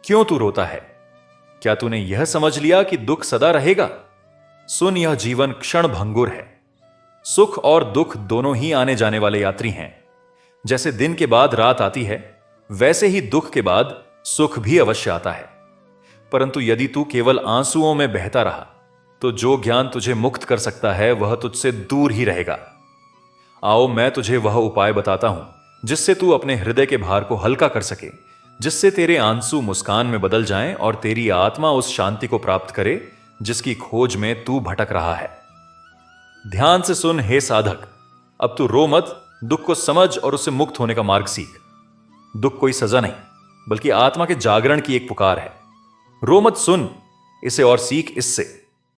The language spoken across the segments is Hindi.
क्यों तू रोता है? क्या तूने यह समझ लिया कि दुख सदा रहेगा? सुन, यह जीवन क्षण भंगुर है। सुख और दुख दोनों ही आने जाने वाले यात्री हैं। जैसे दिन के बाद रात आती है, वैसे ही दुख के बाद सुख भी अवश्य आता है। परंतु यदि तू केवल आंसुओं में बहता रहा, तो जो ज्ञान तुझे मुक्त कर सकता है वह तुझसे दूर ही रहेगा। आओ, मैं तुझे वह उपाय बताता हूं जिससे तू अपने हृदय के भार को हल्का कर सके, जिससे तेरे आंसू मुस्कान में बदल जाएं और तेरी आत्मा उस शांति को प्राप्त करे जिसकी खोज में तू भटक रहा है। ध्यान से सुन हे साधक, अब तू रो मत, दुख को समझ और उससे मुक्त होने का मार्ग सीख। दुख कोई सजा नहीं, बल्कि आत्मा के जागरण की एक पुकार है। रो मत, सुन इसे और सीख इससे।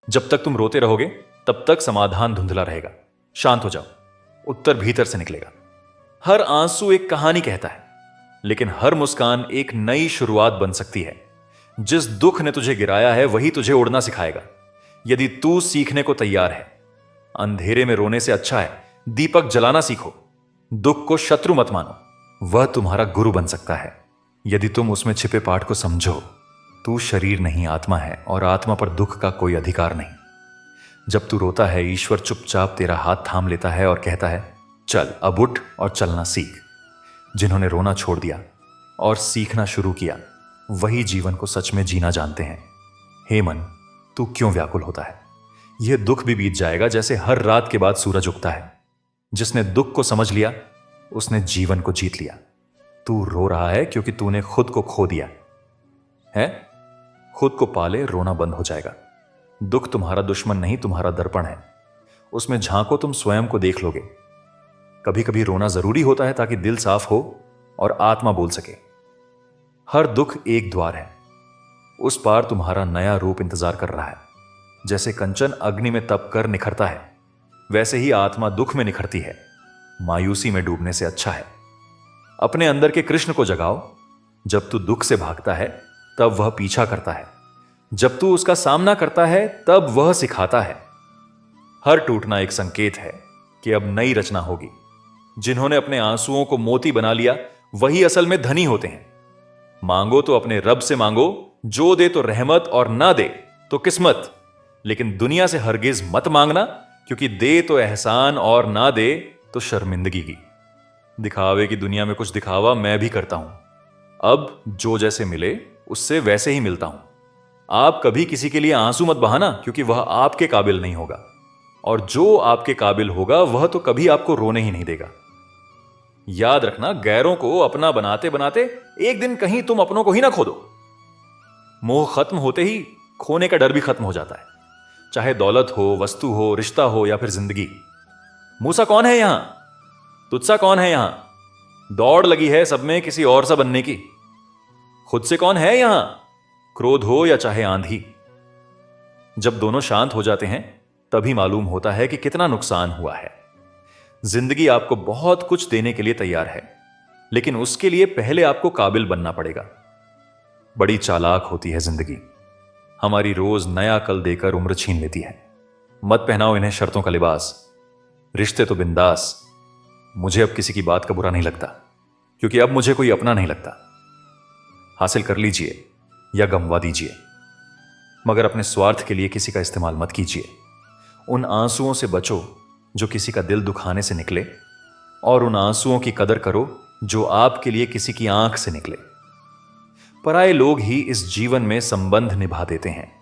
जब तक तुम रोते रहोगे तब तक समाधान धुंधला रहेगा। शांत हो जाओ, उत्तर भीतर से निकलेगा। हर आंसू एक कहानी कहता है, लेकिन हर मुस्कान एक नई शुरुआत बन सकती है। जिस दुख ने तुझे गिराया है वही तुझे उड़ना सिखाएगा, यदि तू सीखने को तैयार है। अंधेरे में रोने से अच्छा है दीपक जलाना सीखो। दुख को शत्रु मत मानो, वह तुम्हारा गुरु बन सकता है यदि तुम उसमें छिपे पाठ को समझो। तू शरीर नहीं, आत्मा है, और आत्मा पर दुख का कोई अधिकार नहीं। जब तू रोता है, ईश्वर चुपचाप तेरा हाथ थाम लेता है और कहता है, चल अब उठ और चलना सीख। जिन्होंने रोना छोड़ दिया और सीखना शुरू किया, वही जीवन को सच में जीना जानते हैं। हे मन, तू क्यों व्याकुल होता है? यह दुख भी बीत जाएगा जैसे हर रात के बाद सूरज उगता है। जिसने दुख को समझ लिया उसने जीवन को जीत लिया। तू रो रहा है क्योंकि तूने खुद को खो दिया है। खुद को पाले, रोना बंद हो जाएगा। दुख तुम्हारा दुश्मन नहीं, तुम्हारा दर्पण है। उसमें झांको, तुम स्वयं को देख लोगे। कभी कभी रोना जरूरी होता है ताकि दिल साफ हो और आत्मा बोल सके। हर दुख एक द्वार है, उस पार तुम्हारा नया रूप इंतजार कर रहा है। जैसे कंचन अग्नि में तप कर निखरता है, वैसे ही आत्मा दुख में निखरती है। मायूसी में डूबने से अच्छा है अपने अंदर के कृष्ण को जगाओ। जब तू दुख से भागता है तब वह पीछा करता है, जब तू उसका सामना करता है तब वह सिखाता है। हर टूटना एक संकेत है कि अब नई रचना होगी। जिन्होंने अपने आंसुओं को मोती बना लिया वही असल में धनी होते हैं। मांगो तो अपने रब से मांगो, जो दे तो रहमत और ना दे तो किस्मत। लेकिन दुनिया से हरगिज मत मांगना, क्योंकि दे तो एहसान और ना दे तो शर्मिंदगी की। दिखावे की दुनिया में कुछ दिखावा मैं भी करता हूं। अब जो जैसे मिले उससे वैसे ही मिलता हूं। आप कभी किसी के लिए आंसू मत बहाना, क्योंकि वह आपके काबिल नहीं होगा, और जो आपके काबिल होगा वह तो कभी आपको रोने ही नहीं देगा। याद रखना, गैरों को अपना बनाते बनाते एक दिन कहीं तुम अपनों को ही ना खो दो। मोह खत्म होते ही खोने का डर भी खत्म हो जाता है, चाहे दौलत हो, वस्तु हो, रिश्ता हो या फिर जिंदगी। मूसा कौन है यहां? तुझसा कौन है यहां? दौड़ लगी है सब में किसी और सा बनने की। खुद से कौन है यहां? क्रोध हो या चाहे आंधी। जब दोनों शांत हो जाते हैं तभी मालूम होता है कि कितना नुकसान हुआ है। जिंदगी आपको बहुत कुछ देने के लिए तैयार है, लेकिन उसके लिए पहले आपको काबिल बनना पड़ेगा। बड़ी चालाक होती है जिंदगी, हमारी रोज नया कल देकर उम्र छीन लेती है। मत पहनाओ इन्हें शर्तों का लिबास। रिश्ते तो बिंदास। मुझे अब किसी की बात का बुरा नहीं लगता, क्योंकि अब मुझे कोई अपना नहीं लगता। हासिल कर लीजिए या गंवा दीजिए, मगर अपने स्वार्थ के लिए किसी का इस्तेमाल मत कीजिए। उन आंसुओं से बचो जो किसी का दिल दुखाने से निकले, और उन आंसुओं की कदर करो जो आपके लिए किसी की आंख से निकले। पराये लोग ही इस जीवन में संबंध निभा देते हैं,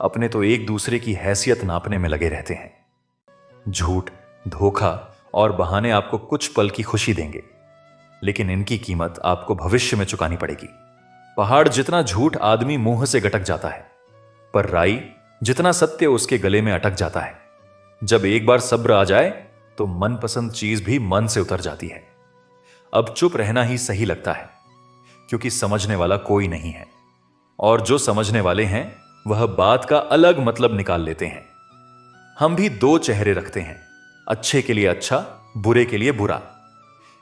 अपने तो एक दूसरे की हैसियत नापने में लगे रहते हैं। झूठ, धोखा और बहाने आपको कुछ पल की खुशी देंगे, लेकिन इनकी कीमत आपको भविष्य में चुकानी पड़ेगी। पहाड़ जितना झूठ आदमी मुंह से गटक जाता है, पर राई जितना सत्य उसके गले में अटक जाता है। जब एक बार सब्र आ जाए तो मनपसंद चीज भी मन से उतर जाती है। अब चुप रहना ही सही लगता है, क्योंकि समझने वाला कोई नहीं है, और जो समझने वाले हैं वह बात का अलग मतलब निकाल लेते हैं। हम भी दो चेहरे रखते हैं, अच्छे के लिए अच्छा, बुरे के लिए बुरा।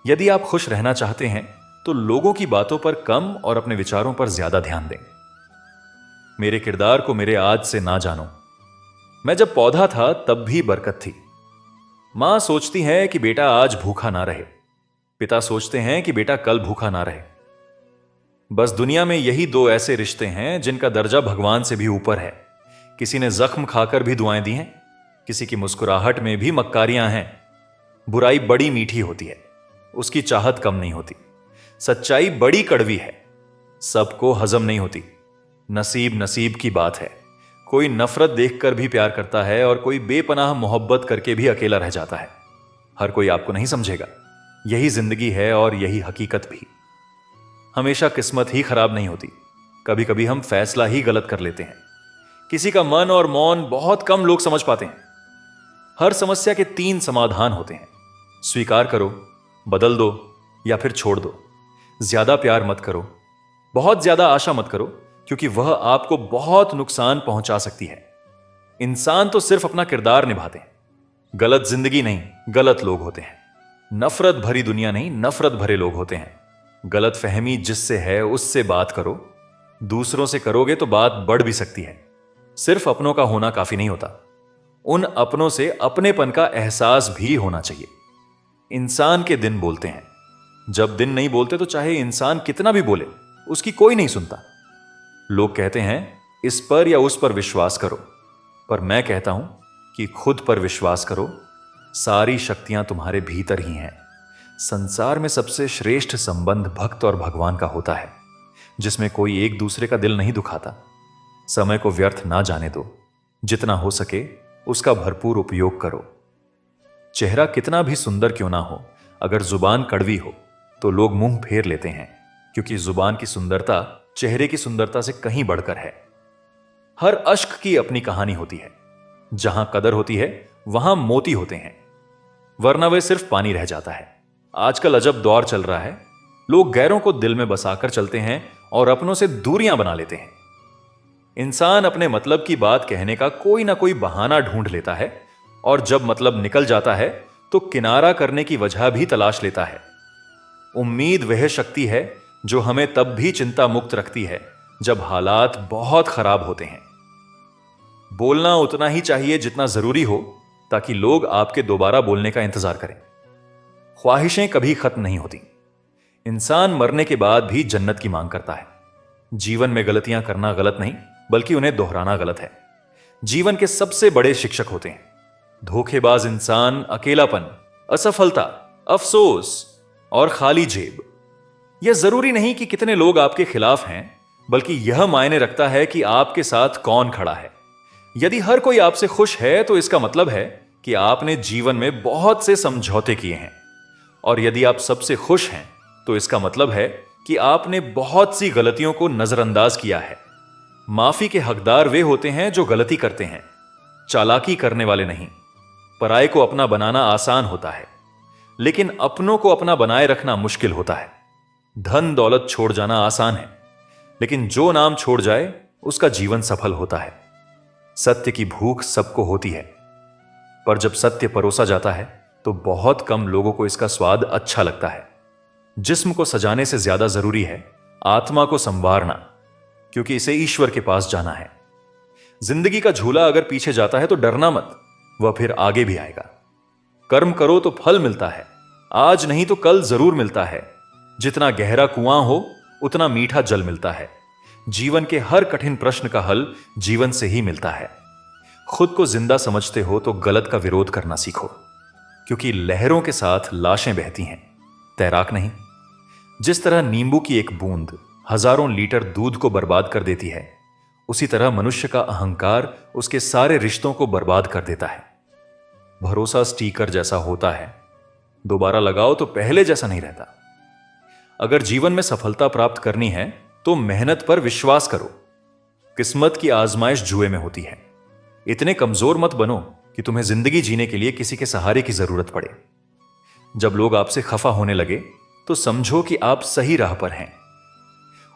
यदि आप खुश रहना चाहते हैं तो लोगों की बातों पर कम और अपने विचारों पर ज्यादा ध्यान दें। मेरे किरदार को मेरे आज से ना जानो। मैं जब पौधा था तब भी बरकत थी। मां सोचती है कि बेटा आज भूखा ना रहे, पिता सोचते हैं कि बेटा कल भूखा ना रहे। बस दुनिया में यही दो ऐसे रिश्ते हैं जिनका दर्जा भगवान से भी ऊपर है। किसी ने जख्म खाकर भी दुआएं दी हैं, किसी की मुस्कुराहट में भी मक्कारियां हैं। बुराई बड़ी मीठी होती है, उसकी चाहत कम नहीं होती। सच्चाई बड़ी कड़वी है, सबको हजम नहीं होती। नसीब नसीब की बात है। कोई नफरत देखकर भी प्यार करता है और कोई बेपनाह मोहब्बत करके भी अकेला रह जाता है। हर कोई आपको नहीं समझेगा, यही जिंदगी है और यही हकीकत भी। हमेशा किस्मत ही खराब नहीं होती, कभी कभी हम फैसला ही गलत कर लेते हैं। किसी का मन और मौन बहुत कम लोग समझ पाते हैं। हर समस्या के 3 समाधान होते हैं। स्वीकार करो, बदल दो या फिर छोड़ दो। ज्यादा प्यार मत करो, बहुत ज्यादा आशा मत करो, क्योंकि वह आपको बहुत नुकसान पहुंचा सकती है। इंसान तो सिर्फ अपना किरदार निभाते हैं। गलत जिंदगी नहीं, गलत लोग होते हैं। नफरत भरी दुनिया नहीं, नफरत भरे लोग होते हैं। गलत फहमी जिससे है उससे बात करो। दूसरों से करोगे तो बात बढ़ भी सकती है। सिर्फ अपनों का होना काफी नहीं होता, उन अपनों से अपनेपन का एहसास भी होना चाहिए। इंसान के दिन बोलते हैं, जब दिन नहीं बोलते तो चाहे इंसान कितना भी बोले उसकी कोई नहीं सुनता। लोग कहते हैं इस पर या उस पर विश्वास करो, पर मैं कहता हूं कि खुद पर विश्वास करो। सारी शक्तियां तुम्हारे भीतर ही हैं। संसार में सबसे श्रेष्ठ संबंध भक्त और भगवान का होता है, जिसमें कोई एक दूसरे का दिल नहीं दुखाता। समय को व्यर्थ ना जाने दो, जितना हो सके उसका भरपूर उपयोग करो। चेहरा कितना भी सुंदर क्यों ना हो, अगर जुबान कड़वी हो तो लोग मुंह फेर लेते हैं, क्योंकि जुबान की सुंदरता चेहरे की सुंदरता से कहीं बढ़कर है। हर अश्क की अपनी कहानी होती है। जहां कदर होती है वहां मोती होते हैं, वरना वे सिर्फ पानी रह जाता है। आजकल अजब दौर चल रहा है, लोग गैरों को दिल में बसाकर चलते हैं और अपनों से दूरियां बना लेते हैं। इंसान अपने मतलब की बात कहने का कोई ना कोई बहाना ढूंढ लेता है, और जब मतलब निकल जाता है तो किनारा करने की वजह भी तलाश लेता है। उम्मीद वह शक्ति है जो हमें तब भी चिंता मुक्त रखती है जब हालात बहुत खराब होते हैं। बोलना उतना ही चाहिए जितना जरूरी हो, ताकि लोग आपके दोबारा बोलने का इंतजार करें। ख्वाहिशें कभी खत्म नहीं होती। इंसान मरने के बाद भी जन्नत की मांग करता है। जीवन में गलतियां करना गलत नहीं, बल्कि उन्हें दोहराना गलत है। जीवन के सबसे बड़े शिक्षक होते हैं धोखेबाज इंसान, अकेलापन, असफलता, अफसोस और खाली जेब। यह जरूरी नहीं कि कितने लोग आपके खिलाफ हैं, बल्कि यह मायने रखता है कि आपके साथ कौन खड़ा है। यदि हर कोई आपसे खुश है तो इसका मतलब है कि आपने जीवन में बहुत से समझौते किए हैं, और यदि आप सबसे खुश हैं तो इसका मतलब है कि आपने बहुत सी गलतियों को नजरअंदाज किया है। माफी के हकदार वे होते हैं जो गलती करते हैं, चालाकी करने वाले नहीं। पराये को अपना बनाना आसान होता है, लेकिन अपनों को अपना बनाए रखना मुश्किल होता है। धन दौलत छोड़ जाना आसान है, लेकिन जो नाम छोड़ जाए उसका जीवन सफल होता है। सत्य की भूख सबको होती है, पर जब सत्य परोसा जाता है तो बहुत कम लोगों को इसका स्वाद अच्छा लगता है। जिस्म को सजाने से ज्यादा जरूरी है आत्मा को संवारना, क्योंकि इसे ईश्वर के पास जाना है। जिंदगी का झूला अगर पीछे जाता है तो डरना मत, वह फिर आगे भी आएगा। कर्म करो तो फल मिलता है, आज नहीं तो कल जरूर मिलता है। जितना गहरा कुआं हो उतना मीठा जल मिलता है। जीवन के हर कठिन प्रश्न का हल जीवन से ही मिलता है। खुद को जिंदा समझते हो तो गलत का विरोध करना सीखो, क्योंकि लहरों के साथ लाशें बहती हैं, तैराक नहीं। जिस तरह नींबू की एक बूंद हजारों लीटर दूध को बर्बाद कर देती है, उसी तरह मनुष्य का अहंकार उसके सारे रिश्तों को बर्बाद कर देता है। भरोसा स्टीकर जैसा होता है, दोबारा लगाओ तो पहले जैसा नहीं रहता। अगर जीवन में सफलता प्राप्त करनी है तो मेहनत पर विश्वास करो। किस्मत की आजमाइश जुए में होती है। इतने कमजोर मत बनो कि तुम्हें जिंदगी जीने के लिए किसी के सहारे की जरूरत पड़े। जब लोग आपसे खफा होने लगे तो समझो कि आप सही राह पर हैं।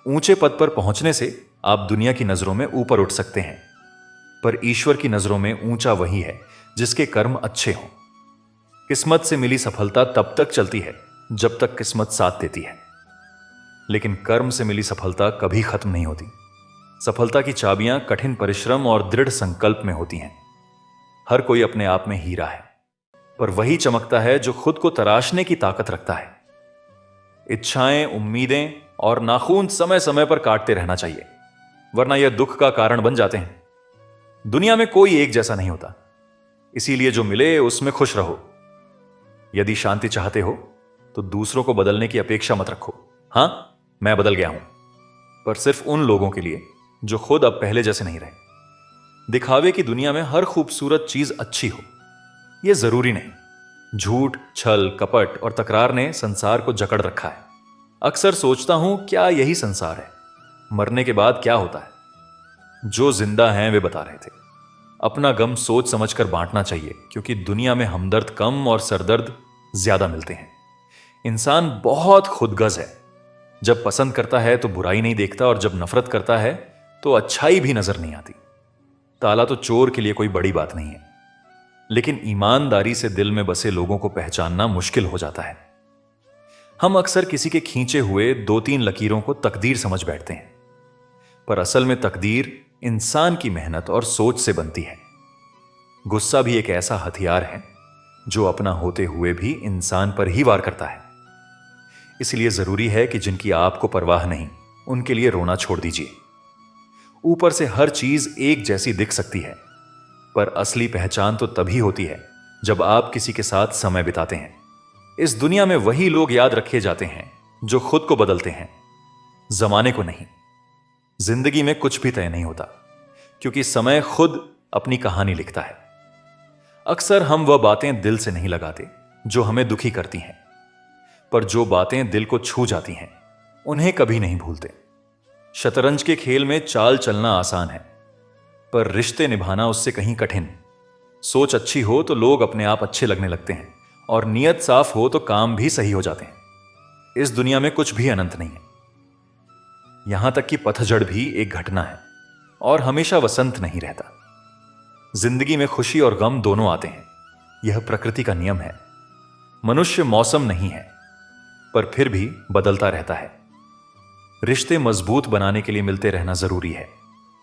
ऊंचे पद पर पहुंचने से आप दुनिया की नजरों में ऊपर उठ सकते हैं, पर ईश्वर की नजरों में ऊंचा वही है जिसके कर्म अच्छे हों। किस्मत से मिली सफलता तब तक चलती है जब तक किस्मत साथ देती है, लेकिन कर्म से मिली सफलता कभी खत्म नहीं होती। सफलता की चाबियां कठिन परिश्रम और दृढ़ संकल्प में होती हैं। हर कोई अपने आप में हीरा है, पर वही चमकता है जो खुद को तराशने की ताकत रखता है। इच्छाएं, उम्मीदें और नाखून समय समय पर काटते रहना चाहिए, वरना यह दुख का कारण बन जाते हैं। दुनिया में कोई एक जैसा नहीं होता, इसीलिए जो मिले उसमें खुश रहो। यदि शांति चाहते हो तो दूसरों को बदलने की अपेक्षा मत रखो। हां, मैं बदल गया हूं, पर सिर्फ उन लोगों के लिए जो खुद अब पहले जैसे नहीं रहे। दिखावे की दुनिया में हर खूबसूरत चीज अच्छी हो, यह जरूरी नहीं। झूठ, छल, कपट और तकरार ने संसार को जकड़ रखा है। अक्सर सोचता हूं, क्या यही संसार है? मरने के बाद क्या होता है? जो जिंदा हैं वे बता रहे थे। अपना गम सोच समझकर बांटना चाहिए, क्योंकि दुनिया में हमदर्द कम और सरदर्द ज्यादा मिलते हैं। इंसान बहुत खुदगर्ज है। जब पसंद करता है तो बुराई नहीं देखता, और जब नफरत करता है तो अच्छाई भी नजर नहीं आती। ताला तो चोर के लिए कोई बड़ी बात नहीं है, लेकिन ईमानदारी से दिल में बसे लोगों को पहचानना मुश्किल हो जाता है। हम अक्सर किसी के खींचे हुए 2-3 लकीरों को तकदीर समझ बैठते हैं, पर असल में तकदीर इंसान की मेहनत और सोच से बनती है। गुस्सा भी एक ऐसा हथियार है जो अपना होते हुए भी इंसान पर ही वार करता है। इसलिए जरूरी है कि जिनकी आपको परवाह नहीं, उनके लिए रोना छोड़ दीजिए। ऊपर से हर चीज एक जैसी दिख सकती है, पर असली पहचान तो तभी होती है जब आप किसी के साथ समय बिताते हैं। इस दुनिया में वही लोग याद रखे जाते हैं जो खुद को बदलते हैं, जमाने को नहीं। जिंदगी में कुछ भी तय नहीं होता, क्योंकि समय खुद अपनी कहानी लिखता है। अक्सर हम वह बातें दिल से नहीं लगाते जो हमें दुखी करती हैं, पर जो बातें दिल को छू जाती हैं उन्हें कभी नहीं भूलते। शतरंज के खेल में चाल चलना आसान है, पर रिश्ते निभाना उससे कहीं कठिन। सोच अच्छी हो तो लोग अपने आप अच्छे लगने लगते हैं, और नीयत साफ हो तो काम भी सही हो जाते हैं। इस दुनिया में कुछ भी अनंत नहीं है, यहां तक कि पतझड़ भी एक घटना है, और हमेशा वसंत नहीं रहता। जिंदगी में खुशी और गम दोनों आते हैं, यह प्रकृति का नियम है। मनुष्य मौसम नहीं है, पर फिर भी बदलता रहता है। रिश्ते मजबूत बनाने के लिए मिलते रहना जरूरी है,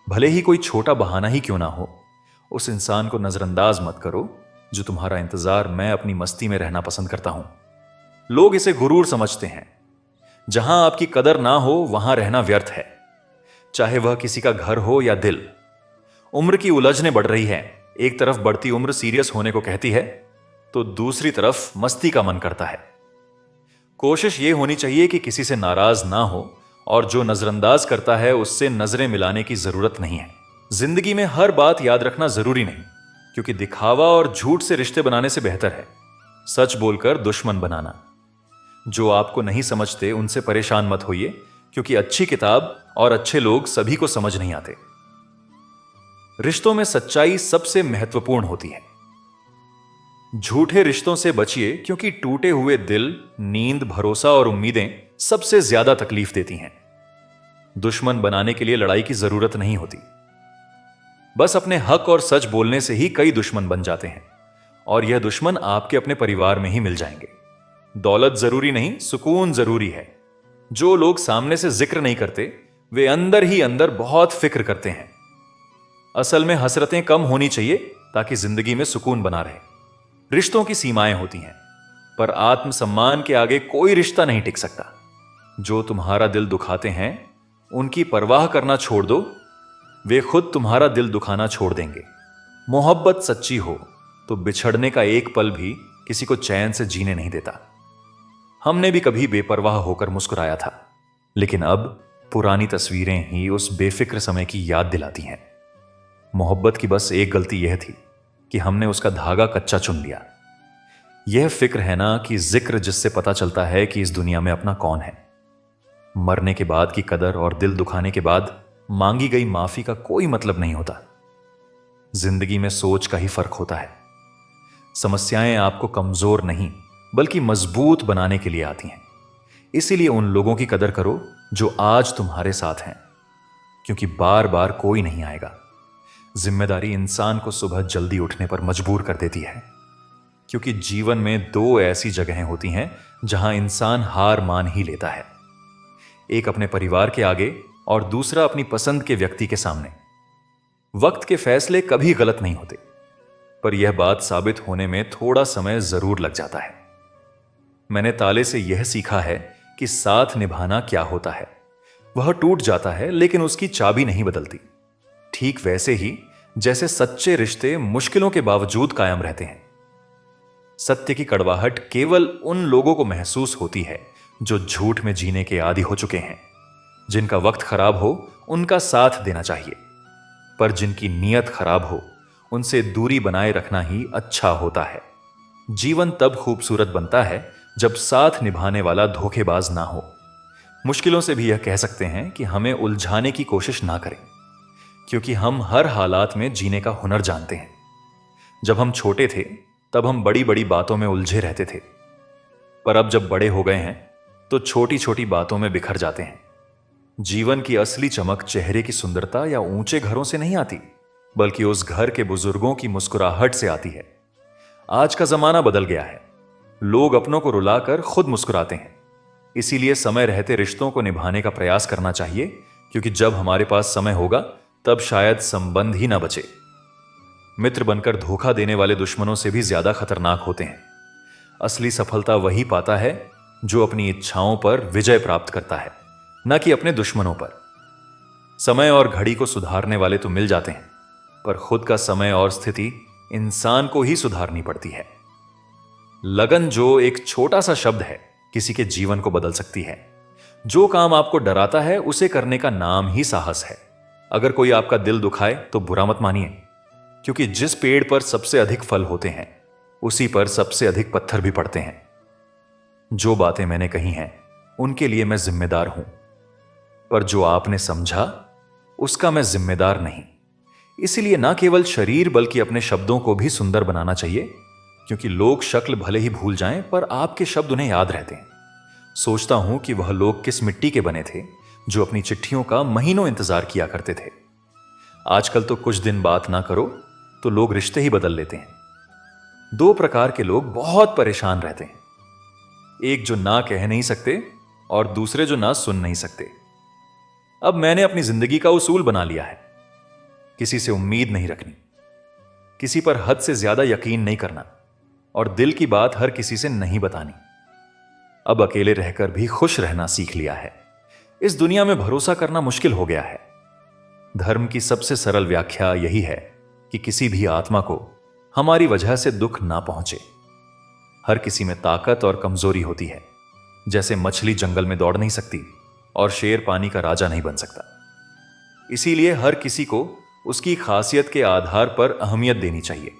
भले ही कोई छोटा बहाना ही क्यों ना हो। उस इंसान को नजरअंदाज मत करो जो तुम्हारा इंतजार मैं अपनी मस्ती में रहना पसंद करता हूं। लोग इसे गुरूर समझते हैं। जहां आपकी कदर ना हो वहां रहना व्यर्थ है, चाहे वह किसी का घर हो या दिल। उम्र की उलझनें बढ़ रही है। एक तरफ बढ़ती उम्र सीरियस होने को कहती है, तो दूसरी तरफ मस्ती का मन करता है। कोशिश यह होनी चाहिए कि किसी से नाराज ना हो, और जो नजरअंदाज करता है उससे नजरें मिलाने की जरूरत नहीं है। जिंदगी में हर बात याद रखना जरूरी नहीं, क्योंकि दिखावा और झूठ से रिश्ते बनाने से बेहतर है सच बोलकर दुश्मन बनाना। जो आपको नहीं समझते उनसे परेशान मत होइए, क्योंकि अच्छी किताब और अच्छे लोग सभी को समझ नहीं आते। रिश्तों में सच्चाई सबसे महत्वपूर्ण होती है। झूठे रिश्तों से बचिए, क्योंकि टूटे हुए दिल, नींद, भरोसा और उम्मीदें सबसे ज्यादा तकलीफ देती हैं। दुश्मन बनाने के लिए लड़ाई की जरूरत नहीं होती, बस अपने हक और सच बोलने से ही कई दुश्मन बन जाते हैं, और यह दुश्मन आपके अपने परिवार में ही मिल जाएंगे। दौलत जरूरी नहीं, सुकून जरूरी है। जो लोग सामने से जिक्र नहीं करते, वे अंदर ही अंदर बहुत फिक्र करते हैं। असल में हसरतें कम होनी चाहिए ताकि जिंदगी में सुकून बना रहे। रिश्तों की सीमाएं होती हैं, पर आत्मसम्मान के आगे कोई रिश्ता नहीं टिक सकता। जो तुम्हारा दिल दुखाते हैं उनकी परवाह करना छोड़ दो, वे खुद तुम्हारा दिल दुखाना छोड़ देंगे। मोहब्बत सच्ची हो तो बिछड़ने का एक पल भी किसी को चैन से जीने नहीं देता। हमने भी कभी बेपरवाह होकर मुस्कुराया था, लेकिन अब पुरानी तस्वीरें ही उस बेफिक्र समय की याद दिलाती हैं। मोहब्बत की बस एक गलती यह थी कि हमने उसका धागा कच्चा चुन लिया। यह फिक्र है ना कि जिक्र जिससे पता चलता है कि इस दुनिया में अपना कौन है। मरने के बाद की कदर और दिल दुखाने के बाद मांगी गई माफी का कोई मतलब नहीं होता। जिंदगी में सोच का ही फर्क होता है। समस्याएं आपको कमजोर नहीं बल्कि मजबूत बनाने के लिए आती हैं। इसीलिए उन लोगों की कदर करो जो आज तुम्हारे साथ हैं, क्योंकि बार बार कोई नहीं आएगा। जिम्मेदारी इंसान को सुबह जल्दी उठने पर मजबूर कर देती है, क्योंकि जीवन में दो ऐसी जगहें होती हैं जहां इंसान हार मान ही लेता है। एक अपने परिवार के आगे और दूसरा अपनी पसंद के व्यक्ति के सामने। वक्त के फैसले कभी गलत नहीं होते, पर यह बात साबित होने में थोड़ा समय जरूर लग जाता है। मैंने ताले से यह सीखा है कि साथ निभाना क्या होता है। वह टूट जाता है लेकिन उसकी चाबी नहीं बदलती। ठीक वैसे ही जैसे सच्चे रिश्ते मुश्किलों के बावजूद कायम रहते हैं। सत्य की कड़वाहट केवल उन लोगों को महसूस होती है जो झूठ में जीने के आदी हो चुके हैं। जिनका वक्त खराब हो उनका साथ देना चाहिए, पर जिनकी नीयत खराब हो उनसे दूरी बनाए रखना ही अच्छा होता है। जीवन तब खूबसूरत बनता है जब साथ निभाने वाला धोखेबाज ना हो। मुश्किलों से भी यह कह सकते हैं कि हमें उलझाने की कोशिश ना करें, क्योंकि हम हर हालात में जीने का हुनर जानते हैं। जब हम छोटे थे तब हम बड़ी बड़ी बातों में उलझे रहते थे, पर अब जब बड़े हो गए हैं तो छोटी छोटी बातों में बिखर जाते हैं। जीवन की असली चमक चेहरे की सुंदरता या ऊंचे घरों से नहीं आती, बल्कि उस घर के बुजुर्गों की मुस्कुराहट से आती है। आज का जमाना बदल गया है। लोग अपनों को रुलाकर खुद मुस्कुराते हैं। इसीलिए समय रहते रिश्तों को निभाने का प्रयास करना चाहिए, क्योंकि जब हमारे पास समय होगा तब शायद संबंध ही ना बचे। मित्र बनकर धोखा देने वाले दुश्मनों से भी ज्यादा खतरनाक होते हैं। असली सफलता वही पाता है जो अपनी इच्छाओं पर विजय प्राप्त करता है, न कि अपने दुश्मनों पर। समय और घड़ी को सुधारने वाले तो मिल जाते हैं, पर खुद का समय और स्थिति इंसान को ही सुधारनी पड़ती है। लगन जो एक छोटा सा शब्द है, किसी के जीवन को बदल सकती है। जो काम आपको डराता है उसे करने का नाम ही साहस है। अगर कोई आपका दिल दुखाए तो बुरा मत मानिए, क्योंकि जिस पेड़ पर सबसे अधिक फल होते हैं उसी पर सबसे अधिक पत्थर भी पड़ते हैं। जो बातें मैंने कही हैं उनके लिए मैं जिम्मेदार हूं, पर जो आपने समझा उसका मैं जिम्मेदार नहीं। इसीलिए ना केवल शरीर बल्कि अपने शब्दों को भी सुंदर बनाना चाहिए, क्योंकि लोग शक्ल भले ही भूल जाएं पर आपके शब्द उन्हें याद रहते हैं। सोचता हूं कि वह लोग किस मिट्टी के बने थे जो अपनी चिट्ठियों का महीनों इंतजार किया करते थे। आजकल तो कुछ दिन बात ना करो तो लोग रिश्ते ही बदल लेते हैं। दो प्रकार के लोग बहुत परेशान रहते हैं, एक जो ना कह नहीं सकते और दूसरे जो ना सुन नहीं सकते। अब मैंने अपनी जिंदगी का उसूल बना लिया है, किसी से उम्मीद नहीं रखनी, किसी पर हद से ज्यादा यकीन नहीं करना और दिल की बात हर किसी से नहीं बतानी। अब अकेले रहकर भी खुश रहना सीख लिया है। इस दुनिया में भरोसा करना मुश्किल हो गया है। धर्म की सबसे सरल व्याख्या यही है कि किसी भी आत्मा को हमारी वजह से दुख ना पहुंचे। हर किसी में ताकत और कमजोरी होती है। जैसे मछली जंगल में दौड़ नहीं सकती और शेर पानी का राजा नहीं बन सकता। इसीलिए हर किसी को उसकी खासियत के आधार पर अहमियत देनी चाहिए।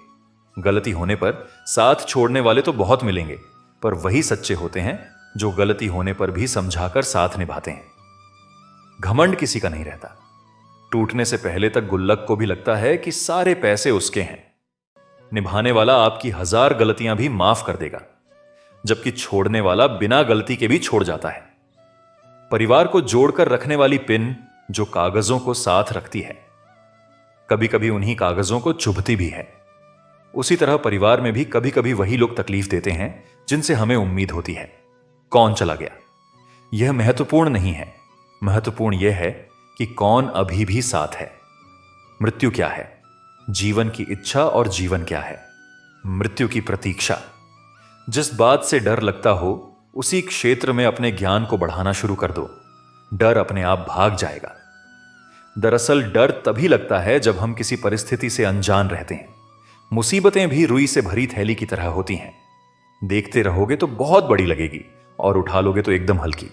गलती होने पर साथ छोड़ने वाले तो बहुत मिलेंगे, पर वही सच्चे होते हैं जो गलती होने पर भी समझाकर साथ निभाते हैं। घमंड किसी का नहीं रहता। टूटने से पहले तक गुल्लक को भी लगता है कि सारे पैसे उसके हैं। निभाने वाला आपकी 1000 गलतियां भी माफ कर देगा, जबकि छोड़ने वाला बिना गलती के भी छोड़ जाता है। परिवार को जोड़कर रखने वाली पिन जो कागजों को साथ रखती है, कभी कभी उन्हीं कागजों को चुभती भी है। उसी तरह परिवार में भी कभी कभी वही लोग तकलीफ देते हैं जिनसे हमें उम्मीद होती है। कौन चला गया यह महत्वपूर्ण नहीं है, महत्वपूर्ण यह है कि कौन अभी भी साथ है। मृत्यु क्या है? जीवन की इच्छा। और जीवन क्या है? मृत्यु की प्रतीक्षा। जिस बात से डर लगता हो उसी क्षेत्र में अपने ज्ञान को बढ़ाना शुरू कर दो। डर अपने आप भाग जाएगा। दरअसल डर तभी लगता है जब हम किसी परिस्थिति से अनजान रहते हैं। मुसीबतें भी रुई से भरी थैली की तरह होती हैं। देखते रहोगे तो बहुत बड़ी लगेगी और उठा लोगे तो एकदम हल्की।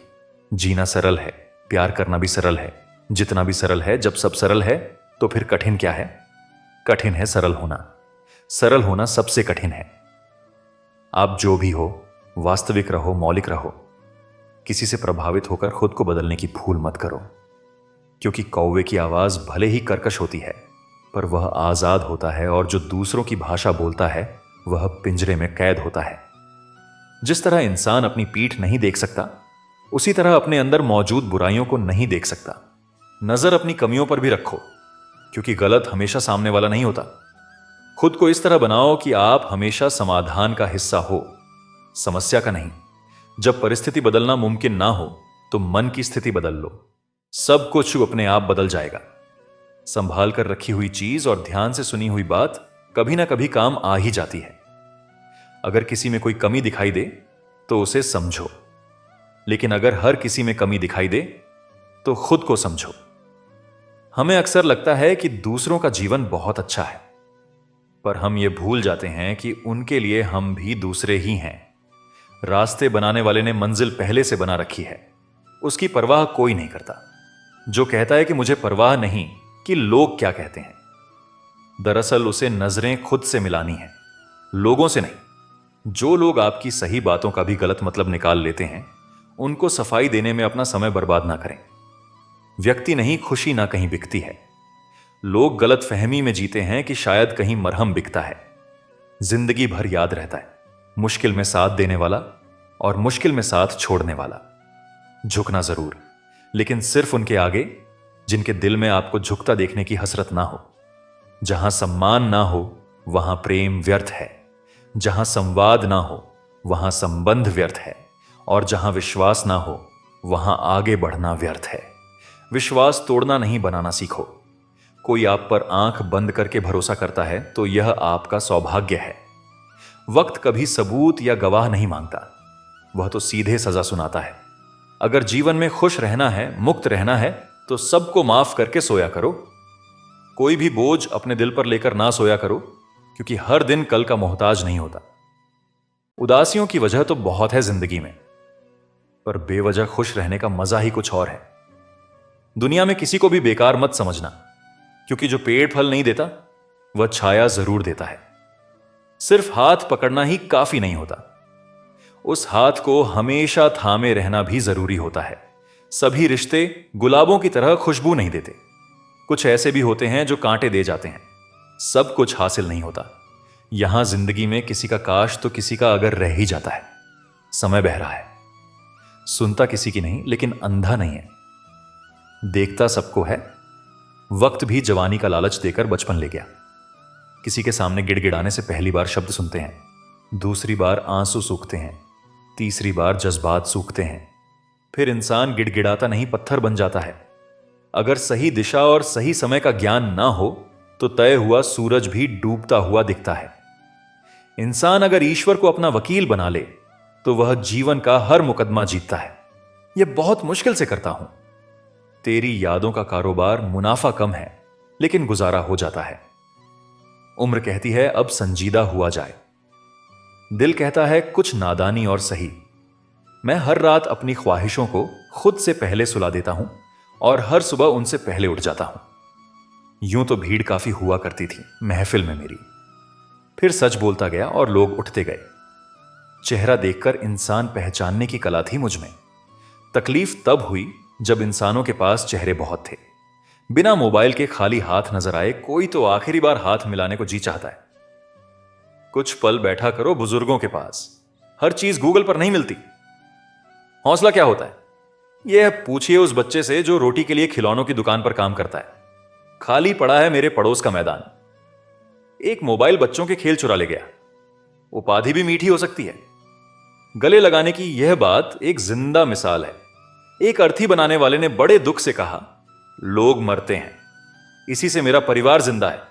जीना सरल है, प्यार करना भी सरल है। जितना भी सरल है, जब सब सरल है तो फिर कठिन क्या है? कठिन है सरल होना। सरल होना सबसे कठिन है। आप जो भी हो, वास्तविक रहो, मौलिक रहो। किसी से प्रभावित होकर खुद को बदलने की भूल मत करो, क्योंकि कौवे की आवाज भले ही कर्कश होती है, पर वह आजाद होता है, और जो दूसरों की भाषा बोलता है वह पिंजरे में कैद होता है। जिस तरह इंसान अपनी पीठ नहीं देख सकता, उसी तरह अपने अंदर मौजूद बुराइयों को नहीं देख सकता। नजर अपनी कमियों पर भी रखो, क्योंकि गलत हमेशा सामने वाला नहीं होता। खुद को इस तरह बनाओ कि आप हमेशा समाधान का हिस्सा हो, समस्या का नहीं। जब परिस्थिति बदलना मुमकिन ना हो तो मन की स्थिति बदल लो। सब कुछ अपने आप बदल जाएगा। संभाल कर रखी हुई चीज और ध्यान से सुनी हुई बात कभी ना कभी काम आ ही जाती है। अगर किसी में कोई कमी दिखाई दे तो उसे समझो, लेकिन अगर हर किसी में कमी दिखाई दे तो खुद को समझो। हमें अक्सर लगता है कि दूसरों का जीवन बहुत अच्छा है, पर हम ये भूल जाते हैं कि उनके लिए हम भी दूसरे ही हैं। रास्ते बनाने वाले ने मंजिल पहले से बना रखी है, उसकी परवाह कोई नहीं करता। जो कहता है कि मुझे परवाह नहीं कि लोग क्या कहते हैं, दरअसल उसे नजरें खुद से मिलानी है, लोगों से नहीं। जो लोग आपकी सही बातों का भी गलत मतलब निकाल लेते हैं, उनको सफाई देने में अपना समय बर्बाद ना करें। व्यक्ति नहीं, खुशी ना कहीं बिकती है। लोग गलत फहमी में जीते हैं कि शायद कहीं मरहम बिकता है। जिंदगी भर याद रहता है, मुश्किल में साथ देने वाला और मुश्किल में साथ छोड़ने वाला। झुकना जरूर, लेकिन सिर्फ उनके आगे जिनके दिल में आपको झुकता देखने की हसरत ना हो। जहां सम्मान ना हो वहां प्रेम व्यर्थ है, जहां संवाद ना हो वहां संबंध व्यर्थ है, और जहां विश्वास ना हो वहां आगे बढ़ना व्यर्थ है। विश्वास तोड़ना नहीं, बनाना सीखो। कोई आप पर आंख बंद करके भरोसा करता है तो यह आपका सौभाग्य है। वक्त कभी सबूत या गवाह नहीं मांगता, वह तो सीधे सजा सुनाता है। अगर जीवन में खुश रहना है, मुक्त रहना है, तो सबको माफ करके सोया करो। कोई भी बोझ अपने दिल पर लेकर ना सोया करो, क्योंकि हर दिन कल का मोहताज नहीं होता। उदासियों की वजह तो बहुत है जिंदगी में, पर बेवजह खुश रहने का मजा ही कुछ और है। दुनिया में किसी को भी बेकार मत समझना, क्योंकि जो पेड़ फल नहीं देता वह छाया जरूर देता है। सिर्फ हाथ पकड़ना ही काफी नहीं होता, उस हाथ को हमेशा थामे रहना भी जरूरी होता है। सभी रिश्ते गुलाबों की तरह खुशबू नहीं देते, कुछ ऐसे भी होते हैं जो कांटे दे जाते हैं। सब कुछ हासिल नहीं होता। यहां जिंदगी में किसी का काश तो किसी का अगर रह ही जाता है। समय बह रहा है, सुनता किसी की नहीं, लेकिन अंधा नहीं है, देखता सबको है। वक्त भी जवानी का लालच देकर बचपन ले गया। किसी के सामने गिड़गिड़ाने से पहली बार शब्द सुनते हैं, दूसरी बार आंसू सूखते हैं, तीसरी बार जज्बात सूखते हैं। फिर इंसान गिड़गिड़ाता नहीं, पत्थर बन जाता है। अगर सही दिशा और सही समय का ज्ञान ना हो तो तय हुआ सूरज भी डूबता हुआ दिखता है। इंसान अगर ईश्वर को अपना वकील बना ले तो वह जीवन का हर मुकदमा जीतता है। यह बहुत मुश्किल से करता हूं। तेरी यादों का कारोबार मुनाफा कम है, लेकिन गुजारा हो जाता है। उम्र कहती है अब संजीदा हुआ जाए, दिल कहता है कुछ नादानी और सही। मैं हर रात अपनी ख्वाहिशों को खुद से पहले सुला देता हूं और हर सुबह उनसे पहले उठ जाता हूं। यूं तो भीड़ काफी हुआ करती थी महफिल में मेरी, फिर सच बोलता गया और लोग उठते गए। चेहरा देखकर इंसान पहचानने की कला थी मुझ में। तकलीफ तब हुई जब इंसानों के पास चेहरे बहुत थे। बिना मोबाइल के खाली हाथ नजर आए, कोई तो आखिरी बार हाथ मिलाने को जी चाहता है। कुछ पल बैठा करो बुजुर्गों के पास, हर चीज गूगल पर नहीं मिलती। हौसला क्या होता है, यह पूछिए उस बच्चे से जो रोटी के लिए खिलौनों की दुकान पर काम करता है। खाली पड़ा है मेरे पड़ोस का मैदान। एक मोबाइल बच्चों के खेल चुरा ले गया। उपाधि भी मीठी हो सकती है। गले लगाने की यह बात एक जिंदा मिसाल है। एक अर्थी बनाने वाले ने बड़े दुख से कहा, लोग मरते हैं, इसी से मेरा परिवार जिंदा है।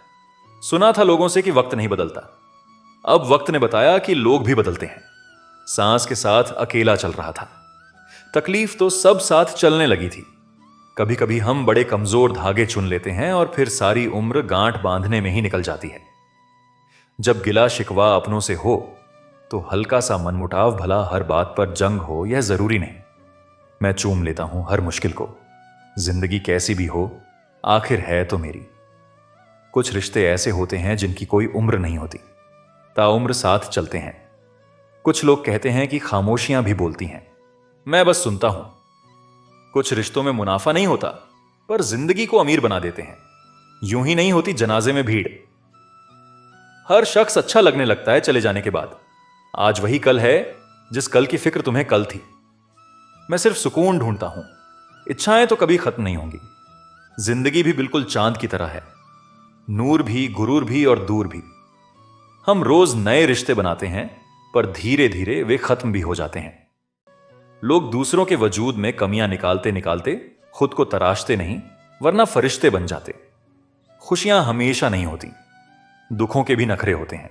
सुना था लोगों से कि वक्त नहीं बदलता, अब वक्त ने बताया कि लोग भी बदलते हैं। सांस के साथ अकेला चल रहा था। तकलीफ तो सब साथ चलने लगी थी। कभी कभी हम बड़े कमजोर धागे चुन लेते हैं और फिर सारी उम्र गांठ बांधने में ही निकल जाती है। जब गिला शिकवा अपनों से हो तो हल्का सा मनमुटाव, भला हर बात पर जंग हो यह जरूरी नहीं। मैं चूम लेता हूं हर मुश्किल को। जिंदगी कैसी भी हो आखिर है तो मेरी। कुछ रिश्ते ऐसे होते हैं जिनकी कोई उम्र नहीं होती, ताउम्र साथ चलते हैं। कुछ लोग कहते हैं कि खामोशियां भी बोलती हैं, मैं बस सुनता हूं। कुछ रिश्तों में मुनाफा नहीं होता, पर जिंदगी को अमीर बना देते हैं। यूं ही नहीं होती जनाजे में भीड़। हर शख्स अच्छा लगने लगता है चले जाने के बाद। आज वही कल है जिस कल की फिक्र तुम्हें कल थी। मैं सिर्फ सुकून ढूंढता हूं, इच्छाएं तो कभी खत्म नहीं होंगी। जिंदगी भी बिल्कुल चांद की तरह है, नूर भी, गुरूर भी और दूर भी। हम रोज नए रिश्ते बनाते हैं, पर धीरे धीरे वे खत्म भी हो जाते हैं। लोग दूसरों के वजूद में कमियां निकालते निकालते खुद को तराशते नहीं, वरना फरिश्ते बन जाते। खुशियां हमेशा नहीं होती, दुखों के भी नखरे होते हैं।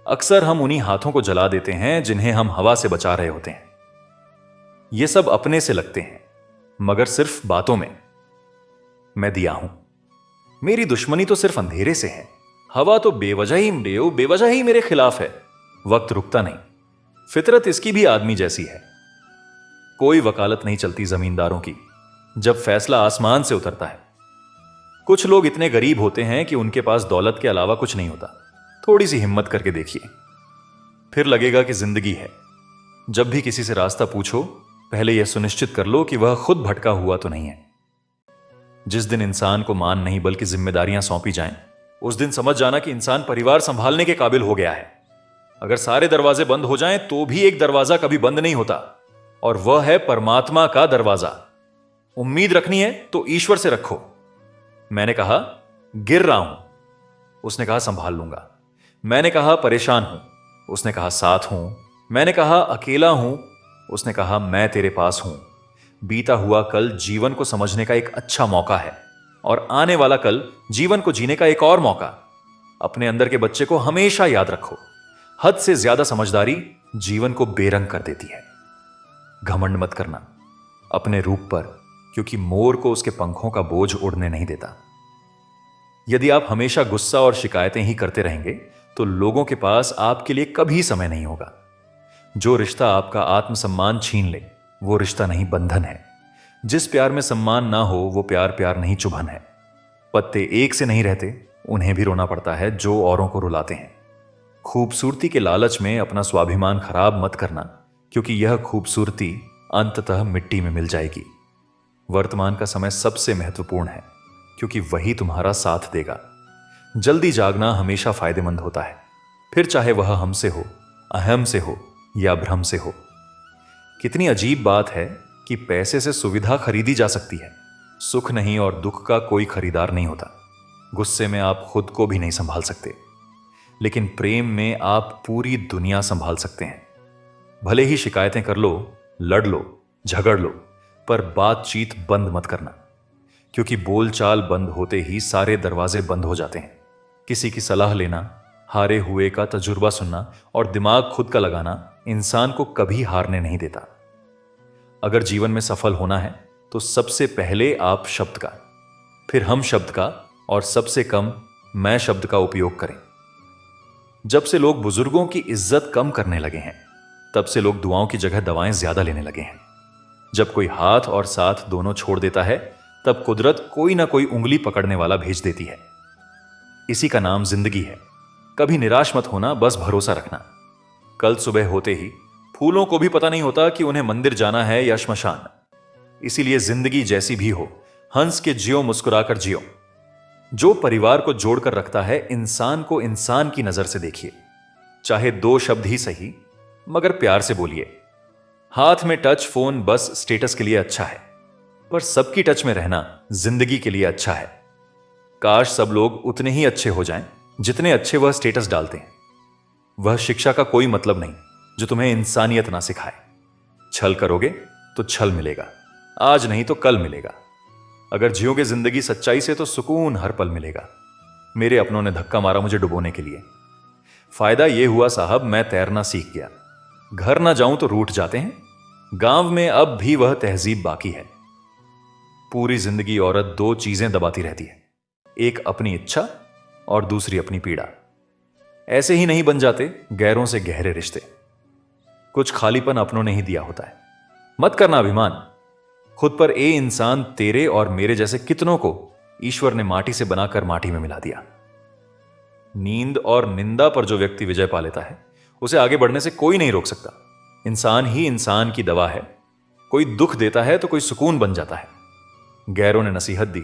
अक्सर हम उन्हीं हाथों को जला देते हैं जिन्हें हम हवा से बचा रहे होते हैं। ये सब अपने से लगते हैं, मगर सिर्फ बातों में। मैं दिया हूं। मेरी दुश्मनी तो सिर्फ अंधेरे से है। हवा तो बेवजह ही मेरे खिलाफ है। वक्त रुकता नहीं। फितरत इसकी भी आदमी जैसी है। कोई वकालत नहीं चलती जमींदारों की जब फैसला आसमान से उतरता है। कुछ लोग इतने गरीब होते हैं कि उनके पास दौलत के अलावा कुछ नहीं होता। थोड़ी सी हिम्मत करके देखिए, फिर लगेगा कि जिंदगी है। जब भी किसी से रास्ता पूछो, पहले यह सुनिश्चित कर लो कि वह खुद भटका हुआ तो नहीं है। जिस दिन इंसान को मान नहीं बल्कि जिम्मेदारियां सौंपी जाएं, उस दिन समझ जाना कि इंसान परिवार संभालने के काबिल हो गया है। अगर सारे दरवाजे बंद हो जाएं तो भी एक दरवाजा कभी बंद नहीं होता, और वह है परमात्मा का दरवाजा। उम्मीद रखनी है तो ईश्वर से रखो। मैंने कहा गिर रहा हूं, उसने कहा संभाल लूंगा। मैंने कहा परेशान हूं, उसने कहा साथ हूं। मैंने कहा अकेला हूं, उसने कहा मैं तेरे पास हूं। बीता हुआ कल जीवन को समझने का एक अच्छा मौका है, और आने वाला कल जीवन को जीने का एक और मौका। अपने अंदर के बच्चे को हमेशा याद रखो। हद से ज्यादा समझदारी जीवन को बेरंग कर देती है। घमंड मत करना अपने रूप पर, क्योंकि मोर को उसके पंखों का बोझ उड़ने नहीं देता। यदि आप हमेशा गुस्सा और शिकायतें ही करते रहेंगे तो लोगों के पास आपके लिए कभी समय नहीं होगा। जो रिश्ता आपका आत्मसम्मान छीन ले वो रिश्ता नहीं, बंधन है। जिस प्यार में सम्मान ना हो वो प्यार प्यार नहीं, चुभन है। पत्ते एक से नहीं रहते, उन्हें भी रोना पड़ता है जो औरों को रुलाते हैं। खूबसूरती के लालच में अपना स्वाभिमान खराब मत करना, क्योंकि यह खूबसूरती अंततः मिट्टी में मिल जाएगी। वर्तमान का समय सबसे महत्वपूर्ण है, क्योंकि वही तुम्हारा साथ देगा। जल्दी जागना हमेशा फायदेमंद होता है, फिर चाहे वह हमसे हो, अहम से हो या भ्रम से हो। कितनी अजीब बात है कि पैसे से सुविधा खरीदी जा सकती है, सुख नहीं, और दुख का कोई खरीदार नहीं होता। गुस्से में आप खुद को भी नहीं संभाल सकते, लेकिन प्रेम में आप पूरी दुनिया संभाल सकते हैं। भले ही शिकायतें कर लो, लड़ लो, झगड़ लो, पर बातचीत बंद मत करना, क्योंकि बोलचाल बंद होते ही सारे दरवाजे बंद हो जाते हैं। किसी की सलाह लेना, हारे हुए का तजुर्बा सुनना और दिमाग खुद का लगाना इंसान को कभी हारने नहीं देता। अगर जीवन में सफल होना है तो सबसे पहले आप शब्द का, फिर हम शब्द का, और सबसे कम मैं शब्द का उपयोग करें। जब से लोग बुजुर्गों की इज्जत कम करने लगे हैं, तब से लोग दुआओं की जगह दवाएं ज्यादा लेने लगे हैं। जब कोई हाथ और साथ दोनों छोड़ देता है, तब कुदरत कोई ना कोई उंगली पकड़ने वाला भेज देती है। इसी का नाम जिंदगी है। कभी निराश मत होना, बस भरोसा रखना। कल सुबह होते ही फूलों को भी पता नहीं होता कि उन्हें मंदिर जाना है या श्मशान। इसीलिए जिंदगी जैसी भी हो, हंस के जियो, मुस्कुराकर जियो। जो परिवार को जोड़कर रखता है, इंसान को इंसान की नजर से देखिए। चाहे 2 शब्द ही सही, मगर प्यार से बोलिए। हाथ में टच फोन बस स्टेटस के लिए अच्छा है, पर सबकी टच में रहना जिंदगी के लिए अच्छा है। काश सब लोग उतने ही अच्छे हो जाएं जितने अच्छे वह स्टेटस डालते हैं। वह शिक्षा का कोई मतलब नहीं जो तुम्हें इंसानियत ना सिखाए। छल करोगे तो छल मिलेगा, आज नहीं तो कल मिलेगा। अगर जियोगे जिंदगी सच्चाई से तो सुकून हर पल मिलेगा। मेरे अपनों ने धक्का मारा मुझे डुबोने के लिए। फायदा यह हुआ साहब, मैं तैरना सीख गया। घर ना जाऊं तो रूठ जाते हैं। गांव में अब भी वह तहजीब बाकी है। पूरी जिंदगी औरत 2 चीजें दबाती रहती है, एक अपनी इच्छा और दूसरी अपनी पीड़ा। ऐसे ही नहीं बन जाते गैरों से गहरे रिश्ते। कुछ खालीपन अपनों ने ही दिया होता है। मत करना अभिमान खुद पर। ए इंसान, तेरे और मेरे जैसे कितनों को ईश्वर ने माटी से बनाकर माटी में मिला दिया। नींद और निंदा पर जो व्यक्ति विजय पा लेता है, उसे आगे बढ़ने से कोई नहीं रोक सकता। इंसान ही इंसान की दवा है। कोई दुख देता है तो कोई सुकून बन जाता है। गैरों ने नसीहत दी,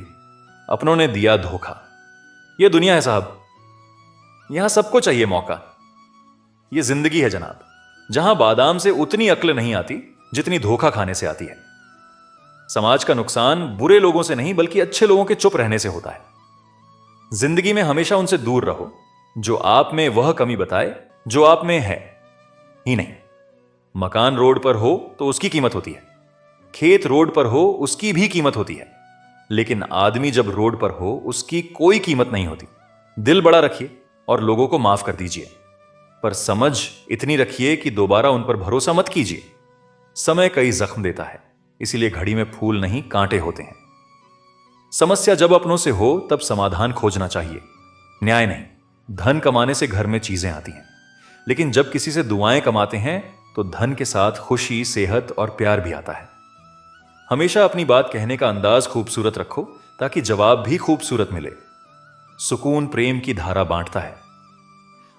अपनों ने दिया धोखा। यह दुनिया है साहब, यहां सबको चाहिए मौका। यह जिंदगी है जनाब, जहां बादाम से उतनी अक्ल नहीं आती जितनी धोखा खाने से आती है। समाज का नुकसान बुरे लोगों से नहीं बल्कि अच्छे लोगों के चुप रहने से होता है। जिंदगी में हमेशा उनसे दूर रहो जो आप में वह कमी बताए जो आप में है ही नहीं। मकान रोड पर हो तो उसकी कीमत होती है, खेत रोड पर हो उसकी भी कीमत होती है, लेकिन आदमी जब रोड पर हो उसकी कोई कीमत नहीं होती। दिल बड़ा रखिए और लोगों को माफ कर दीजिए, पर समझ इतनी रखिए कि दोबारा उन पर भरोसा मत कीजिए। समय कई जख्म देता है, इसीलिए घड़ी में फूल नहीं कांटे होते हैं। समस्या जब अपनों से हो तब समाधान खोजना चाहिए, न्याय नहीं। धन कमाने से घर में चीजें आती हैं, लेकिन जब किसी से दुआएं कमाते हैं तो धन के साथ खुशी, सेहत और प्यार भी आता है। हमेशा अपनी बात कहने का अंदाज खूबसूरत रखो ताकि जवाब भी खूबसूरत मिले। सुकून प्रेम की धारा बांटता है।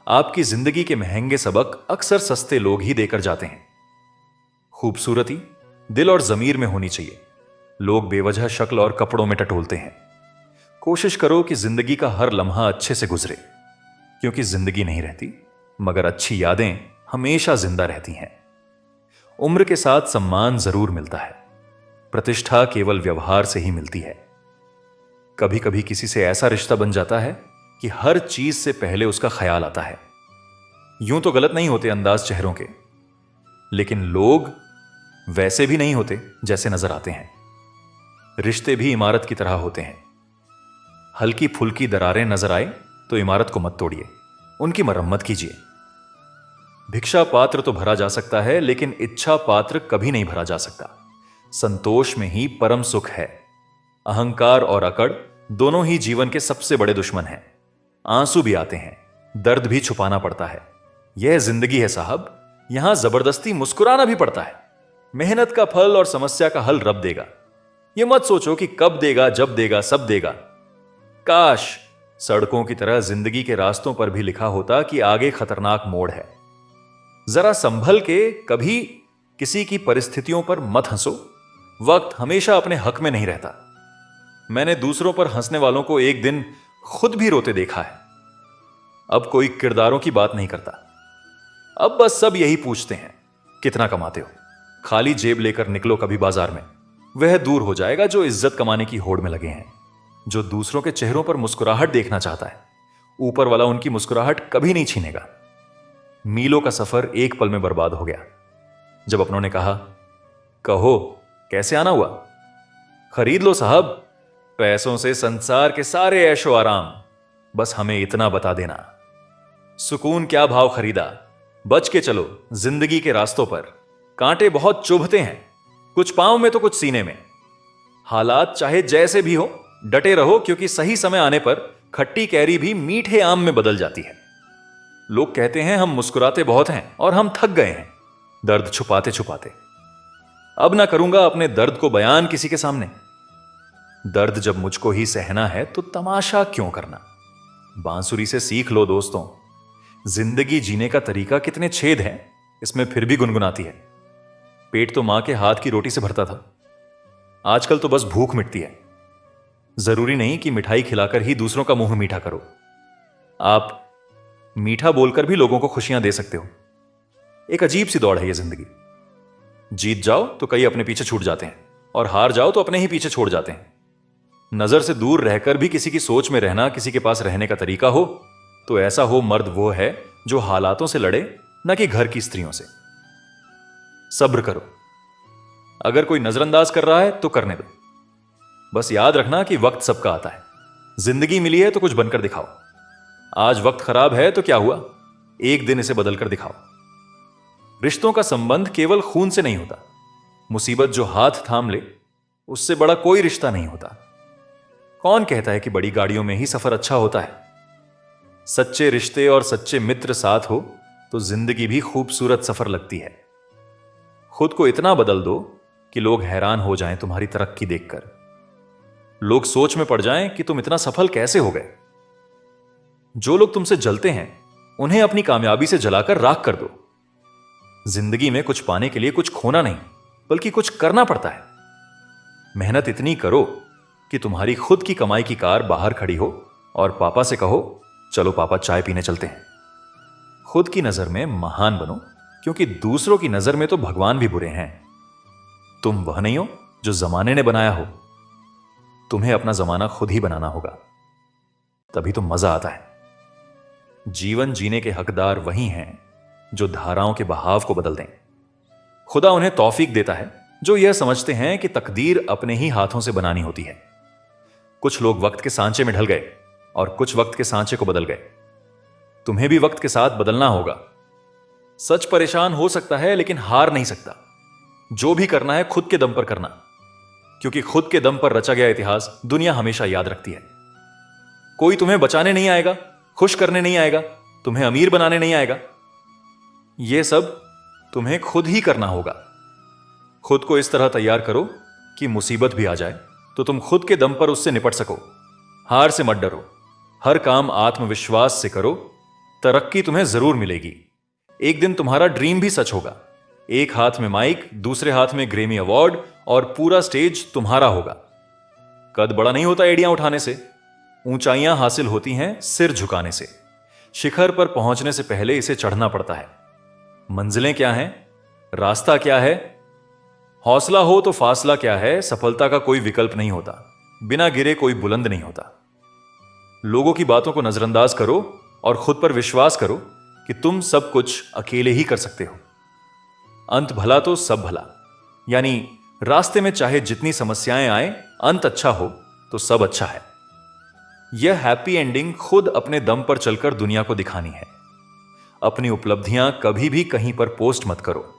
आपकी जिंदगी के महंगे सबक अक्सर सस्ते लोग ही देकर जाते हैं। खूबसूरती दिल और जमीर में होनी चाहिए। लोग बेवजह शक्ल और कपड़ों में टटोलते हैं। कोशिश करो कि जिंदगी का हर लम्हा अच्छे से गुजरे, क्योंकि जिंदगी नहीं रहती मगर अच्छी यादें हमेशा जिंदा रहती हैं। उम्र के साथ सम्मान जरूर मिलता है, प्रतिष्ठा केवल व्यवहार से ही मिलती है। कभी कभी किसी से ऐसा रिश्ता बन जाता है कि हर चीज से पहले उसका ख्याल आता है। यूं तो गलत नहीं होते अंदाज चेहरों के, लेकिन लोग वैसे भी नहीं होते जैसे नजर आते हैं। रिश्ते भी इमारत की तरह होते हैं। हल्की फुल्की दरारें नजर आए तो इमारत को मत तोड़िए, उनकी मरम्मत कीजिए। भिक्षा पात्र तो भरा जा सकता है, लेकिन इच्छा पात्र कभी नहीं भरा जा सकता। संतोष में ही परम सुख है। अहंकार और अकड़ दोनों ही जीवन के सबसे बड़े दुश्मन हैं। आंसू भी आते हैं, दर्द भी छुपाना पड़ता है। यह जिंदगी है साहब, यहां जबरदस्ती मुस्कुराना भी पड़ता है। मेहनत का फल और समस्या का हल रब देगा। यह मत सोचो कि कब देगा, जब देगा, सब देगा। काश सड़कों की तरह जिंदगी के रास्तों पर भी लिखा होता कि आगे खतरनाक मोड़ है। जरा संभल के, कभी किसी की परिस्थितियों पर मत हंसो। वक्त हमेशा अपने हक में नहीं रहता। मैंने दूसरों पर हंसने वालों को एक दिन खुद भी रोते देखा है। अब कोई किरदारों की बात नहीं करता। अब बस सब यही पूछते हैं, कितना कमाते हो? खाली जेब लेकर निकलो कभी बाजार में। वह दूर हो जाएगा जो इज्जत कमाने की होड़ में लगे हैं, जो दूसरों के चेहरों पर मुस्कुराहट देखना चाहता है। ऊपर वाला उनकी मुस्कुराहट कभी नहीं छीनेगा। मीलों का सफर एक पल में बर्बाद हो गया जब अपनों ने कहा, कहो कैसे आना हुआ? खरीद लो साहब, पैसों से संसार के सारे ऐशो आराम, बस हमें इतना बता देना। सुकून क्या भाव खरीदा? बच के चलो जिंदगी के रास्तों पर। कांटे बहुत चुभते हैं, कुछ पांव में तो कुछ सीने में। हालात चाहे जैसे भी हो, डटे रहो, क्योंकि सही समय आने पर खट्टी कैरी भी मीठे आम में बदल जाती है। लोग कहते हैं हम मुस्कुराते बहुत हैं और हम थक गए हैं दर्द छुपाते छुपाते। अब ना करूंगा अपने दर्द को बयान किसी के सामने। दर्द जब मुझको ही सहना है तो तमाशा क्यों करना? बांसुरी से सीख लो दोस्तों। जिंदगी जीने का तरीका कितने छेद हैं, इसमें फिर भी गुनगुनाती है। पेट तो मां के हाथ की रोटी से भरता था, आजकल तो बस भूख मिटती है। जरूरी नहीं कि मिठाई खिलाकर ही दूसरों का मुंह मीठा करो। आप मीठा बोलकर भी लोगों को खुशियां दे सकते हो। एक अजीब सी दौड़ है ये जिंदगी। जीत जाओ तो कई अपने पीछे छूट जाते हैं, और हार जाओ तो अपने ही पीछे छोड़ जाते हैं। नजर से दूर रहकर भी किसी की सोच में रहना किसी के पास रहने का तरीका हो तो ऐसा हो मर्द वो है जो हालातों से लड़े, न कि घर की स्त्रियों से। सब्र करो। अगर कोई नजरअंदाज कर रहा है तो करने दो। बस याद रखना कि वक्त सबका आता है। जिंदगी मिली है तो कुछ बनकर दिखाओ। आज वक्त खराब है तो क्या हुआ, एक दिन इसे बदलकर दिखाओ। रिश्तों का संबंध केवल खून से नहीं होता। मुसीबत जो हाथ थाम ले उससे बड़ा कोई रिश्ता नहीं होता। कौन कहता है कि बड़ी गाड़ियों में ही सफर अच्छा होता है? सच्चे रिश्ते और सच्चे मित्र साथ हो तो जिंदगी भी खूबसूरत सफर लगती है। खुद को इतना बदल दो कि लोग हैरान हो जाएं तुम्हारी तरक्की देखकर। लोग सोच में पड़ जाएं कि तुम इतना सफल कैसे हो गए। जो लोग तुमसे जलते हैं उन्हें अपनी कामयाबी से जलाकर राख कर दो। जिंदगी में कुछ पाने के लिए कुछ खोना नहीं, बल्कि कुछ करना पड़ता है। मेहनत इतनी करो कि तुम्हारी खुद की कमाई की कार बाहर खड़ी हो और पापा से कहो, चलो पापा चाय पीने चलते हैं। खुद की नजर में महान बनो, क्योंकि दूसरों की नजर में तो भगवान भी बुरे हैं। तुम वह नहीं हो जो जमाने ने बनाया हो। तुम्हें अपना जमाना खुद ही बनाना होगा, तभी तो मजा आता है। जीवन जीने के हकदार वही हैं जो धाराओं के बहाव को बदल दें। खुदा उन्हें तौफीक देता है जो यह समझते हैं कि तकदीर अपने ही हाथों से बनानी होती है। कुछ लोग वक्त के सांचे में ढल गए और कुछ वक्त के सांचे को बदल गए। तुम्हें भी वक्त के साथ बदलना होगा। सच परेशान हो सकता है लेकिन हार नहीं सकता। जो भी करना है खुद के दम पर करना, क्योंकि खुद के दम पर रचा गया इतिहास दुनिया हमेशा याद रखती है। कोई तुम्हें बचाने नहीं आएगा, खुश करने नहीं आएगा, तुम्हें अमीर बनाने नहीं आएगा। यह सब तुम्हें खुद ही करना होगा। खुद को इस तरह तैयार करो कि मुसीबत भी आ जाए तो तुम खुद के दम पर उससे निपट सको। हार से मत डरो, हर काम आत्मविश्वास से करो, तरक्की तुम्हें जरूर मिलेगी। एक दिन तुम्हारा ड्रीम भी सच होगा। एक हाथ में माइक, दूसरे हाथ में ग्रेमी अवार्ड और पूरा स्टेज तुम्हारा होगा। कद बड़ा नहीं होता एड़ियां उठाने से, ऊंचाइयां हासिल होती हैं सिर झुकाने से। शिखर पर पहुंचने से पहले इसे चढ़ना पड़ता है। मंजिलें क्या हैं, रास्ता क्या है, हौसला हो तो फासला क्या है। सफलता का कोई विकल्प नहीं होता, बिना गिरे कोई बुलंद नहीं होता। लोगों की बातों को नजरअंदाज करो और खुद पर विश्वास करो कि तुम सब कुछ अकेले ही कर सकते हो। अंत भला तो सब भला, यानी रास्ते में चाहे जितनी समस्याएं आए, अंत अच्छा हो तो सब अच्छा है। यह हैप्पी एंडिंग खुद अपने दम पर चलकर दुनिया को दिखानी है। अपनी उपलब्धियां कभी भी कहीं पर पोस्ट मत करो।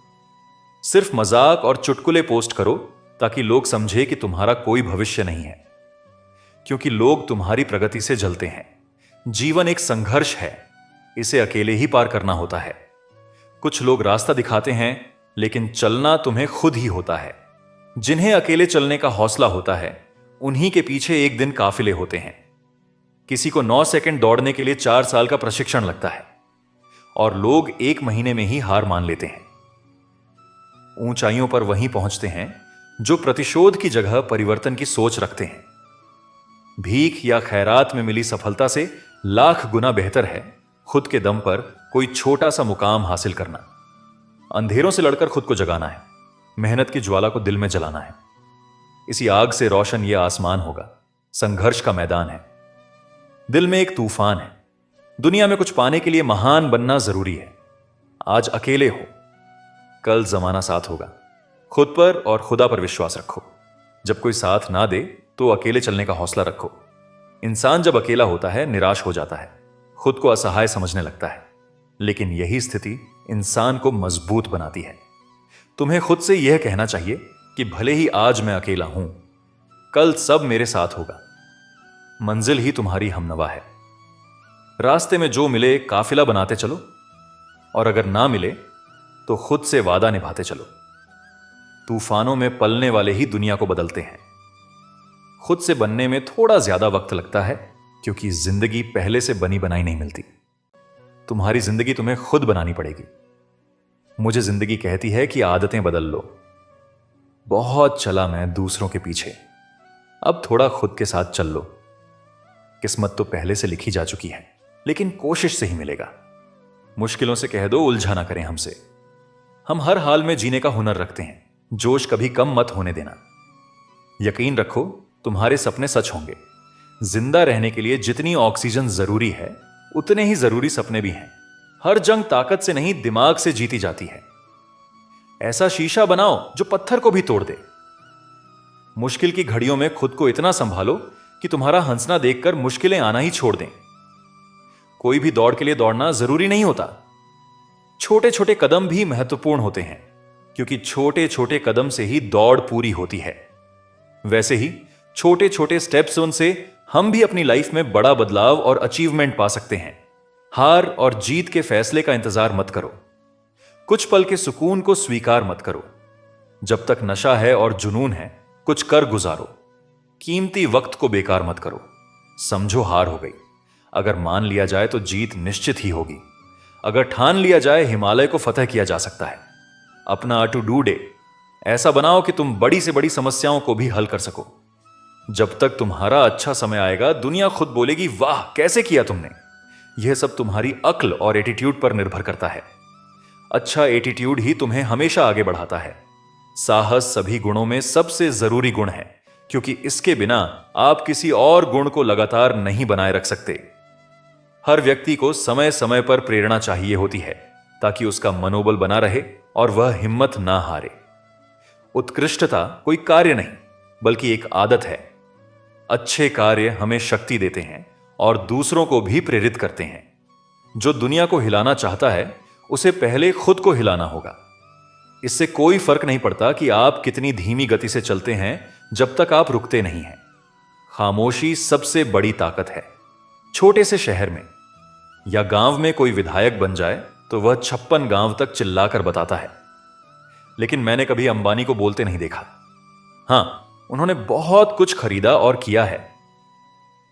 सिर्फ मजाक और चुटकुले पोस्ट करो ताकि लोग समझे कि तुम्हारा कोई भविष्य नहीं है, क्योंकि लोग तुम्हारी प्रगति से जलते हैं। जीवन एक संघर्ष है, इसे अकेले ही पार करना होता है। कुछ लोग रास्ता दिखाते हैं, लेकिन चलना तुम्हें खुद ही होता है। जिन्हें अकेले चलने का हौसला होता है, उन्हीं के पीछे एक दिन काफिले होते हैं। किसी को 9 सेकंड दौड़ने के लिए 4 साल का प्रशिक्षण लगता है और लोग 1 महीने में ही हार मान लेते हैं। ऊंचाइयों पर वहीं पहुंचते हैं जो प्रतिशोध की जगह परिवर्तन की सोच रखते हैं। भीख या खैरात में मिली सफलता से लाख गुना बेहतर है खुद के दम पर कोई छोटा सा मुकाम हासिल करना। अंधेरों से लड़कर खुद को जगाना है, मेहनत की ज्वाला को दिल में जलाना है। इसी आग से रोशन यह आसमान होगा। संघर्ष का मैदान है, दिल में एक तूफान है। दुनिया में कुछ पाने के लिए महान बनना जरूरी है। आज अकेले हो, कल जमाना साथ होगा। खुद पर और खुदा पर विश्वास रखो। जब कोई साथ ना दे तो अकेले चलने का हौसला रखो। इंसान जब अकेला होता है निराश हो जाता है, खुद को असहाय समझने लगता है, लेकिन यही स्थिति इंसान को मजबूत बनाती है। तुम्हें खुद से यह कहना चाहिए कि भले ही आज मैं अकेला हूं, कल सब मेरे साथ होगा। मंजिल ही तुम्हारी हमनवा है। रास्ते में जो मिले काफिला बनाते चलो, और अगर ना मिले तो खुद से वादा निभाते चलो। तूफानों में पलने वाले ही दुनिया को बदलते हैं। खुद से बनने में थोड़ा ज्यादा वक्त लगता है, क्योंकि जिंदगी पहले से बनी बनाई नहीं मिलती। तुम्हारी जिंदगी तुम्हें खुद बनानी पड़ेगी। मुझे जिंदगी कहती है कि आदतें बदल लो। बहुत चला मैं दूसरों के पीछे, अब थोड़ा खुद के साथ चल लो। किस्मत तो पहले से लिखी जा चुकी है, लेकिन कोशिश से ही मिलेगा। मुश्किलों से कह दो उलझा ना करें हमसे। हम हर हाल में जीने का हुनर रखते हैं, जोश कभी कम मत होने देना। यकीन रखो तुम्हारे सपने सच होंगे। जिंदा रहने के लिए जितनी ऑक्सीजन जरूरी है, उतने ही जरूरी सपने भी हैं। हर जंग ताकत से नहीं, दिमाग से जीती जाती है। ऐसा शीशा बनाओ जो पत्थर को भी तोड़ दे। मुश्किल की घड़ियों में खुद को इतना संभालो कि तुम्हारा हंसना देखकर मुश्किलें आना ही छोड़ दें। कोई भी दौड़ के लिए दौड़ना जरूरी नहीं होता। छोटे छोटे कदम भी महत्वपूर्ण होते हैं, क्योंकि छोटे छोटे कदम से ही दौड़ पूरी होती है। वैसे ही छोटे छोटे स्टेप्स उनसे हम भी अपनी लाइफ में बड़ा बदलाव और अचीवमेंट पा सकते हैं। हार और जीत के फैसले का इंतजार मत करो। कुछ पल के सुकून को स्वीकार मत करो। जब तक नशा है और जुनून है, कुछ कर गुजारो। कीमती वक्त को बेकार मत करो। समझो हार हो गई, अगर मान लिया जाए तो जीत निश्चित ही होगी। अगर ठान लिया जाए हिमालय को फतह किया जा सकता है। अपना टू डू डे ऐसा बनाओ कि तुम बड़ी से बड़ी समस्याओं को भी हल कर सको। जब तक तुम्हारा अच्छा समय आएगा, दुनिया खुद बोलेगी वाह कैसे किया तुमने। यह सब तुम्हारी अक्ल और एटीट्यूड पर निर्भर करता है। अच्छा एटीट्यूड ही तुम्हें हमेशा आगे बढ़ाता है। साहस सभी गुणों में सबसे जरूरी गुण है, क्योंकि इसके बिना आप किसी और गुण को लगातार नहीं बनाए रख सकते। हर व्यक्ति को समय समय पर प्रेरणा चाहिए होती है, ताकि उसका मनोबल बना रहे और वह हिम्मत ना हारे। उत्कृष्टता कोई कार्य नहीं, बल्कि एक आदत है। अच्छे कार्य हमें शक्ति देते हैं और दूसरों को भी प्रेरित करते हैं। जो दुनिया को हिलाना चाहता है, उसे पहले खुद को हिलाना होगा। इससे कोई फर्क नहीं पड़ता कि आप कितनी धीमी गति से चलते हैं जब तक आप रुकते नहीं हैं। खामोशी सबसे बड़ी ताकत है। छोटे से शहर में या गांव में कोई विधायक बन जाए तो वह 56 गांव तक चिल्लाकर बताता है, लेकिन मैंने कभी अंबानी को बोलते नहीं देखा। हां, उन्होंने बहुत कुछ खरीदा और किया है।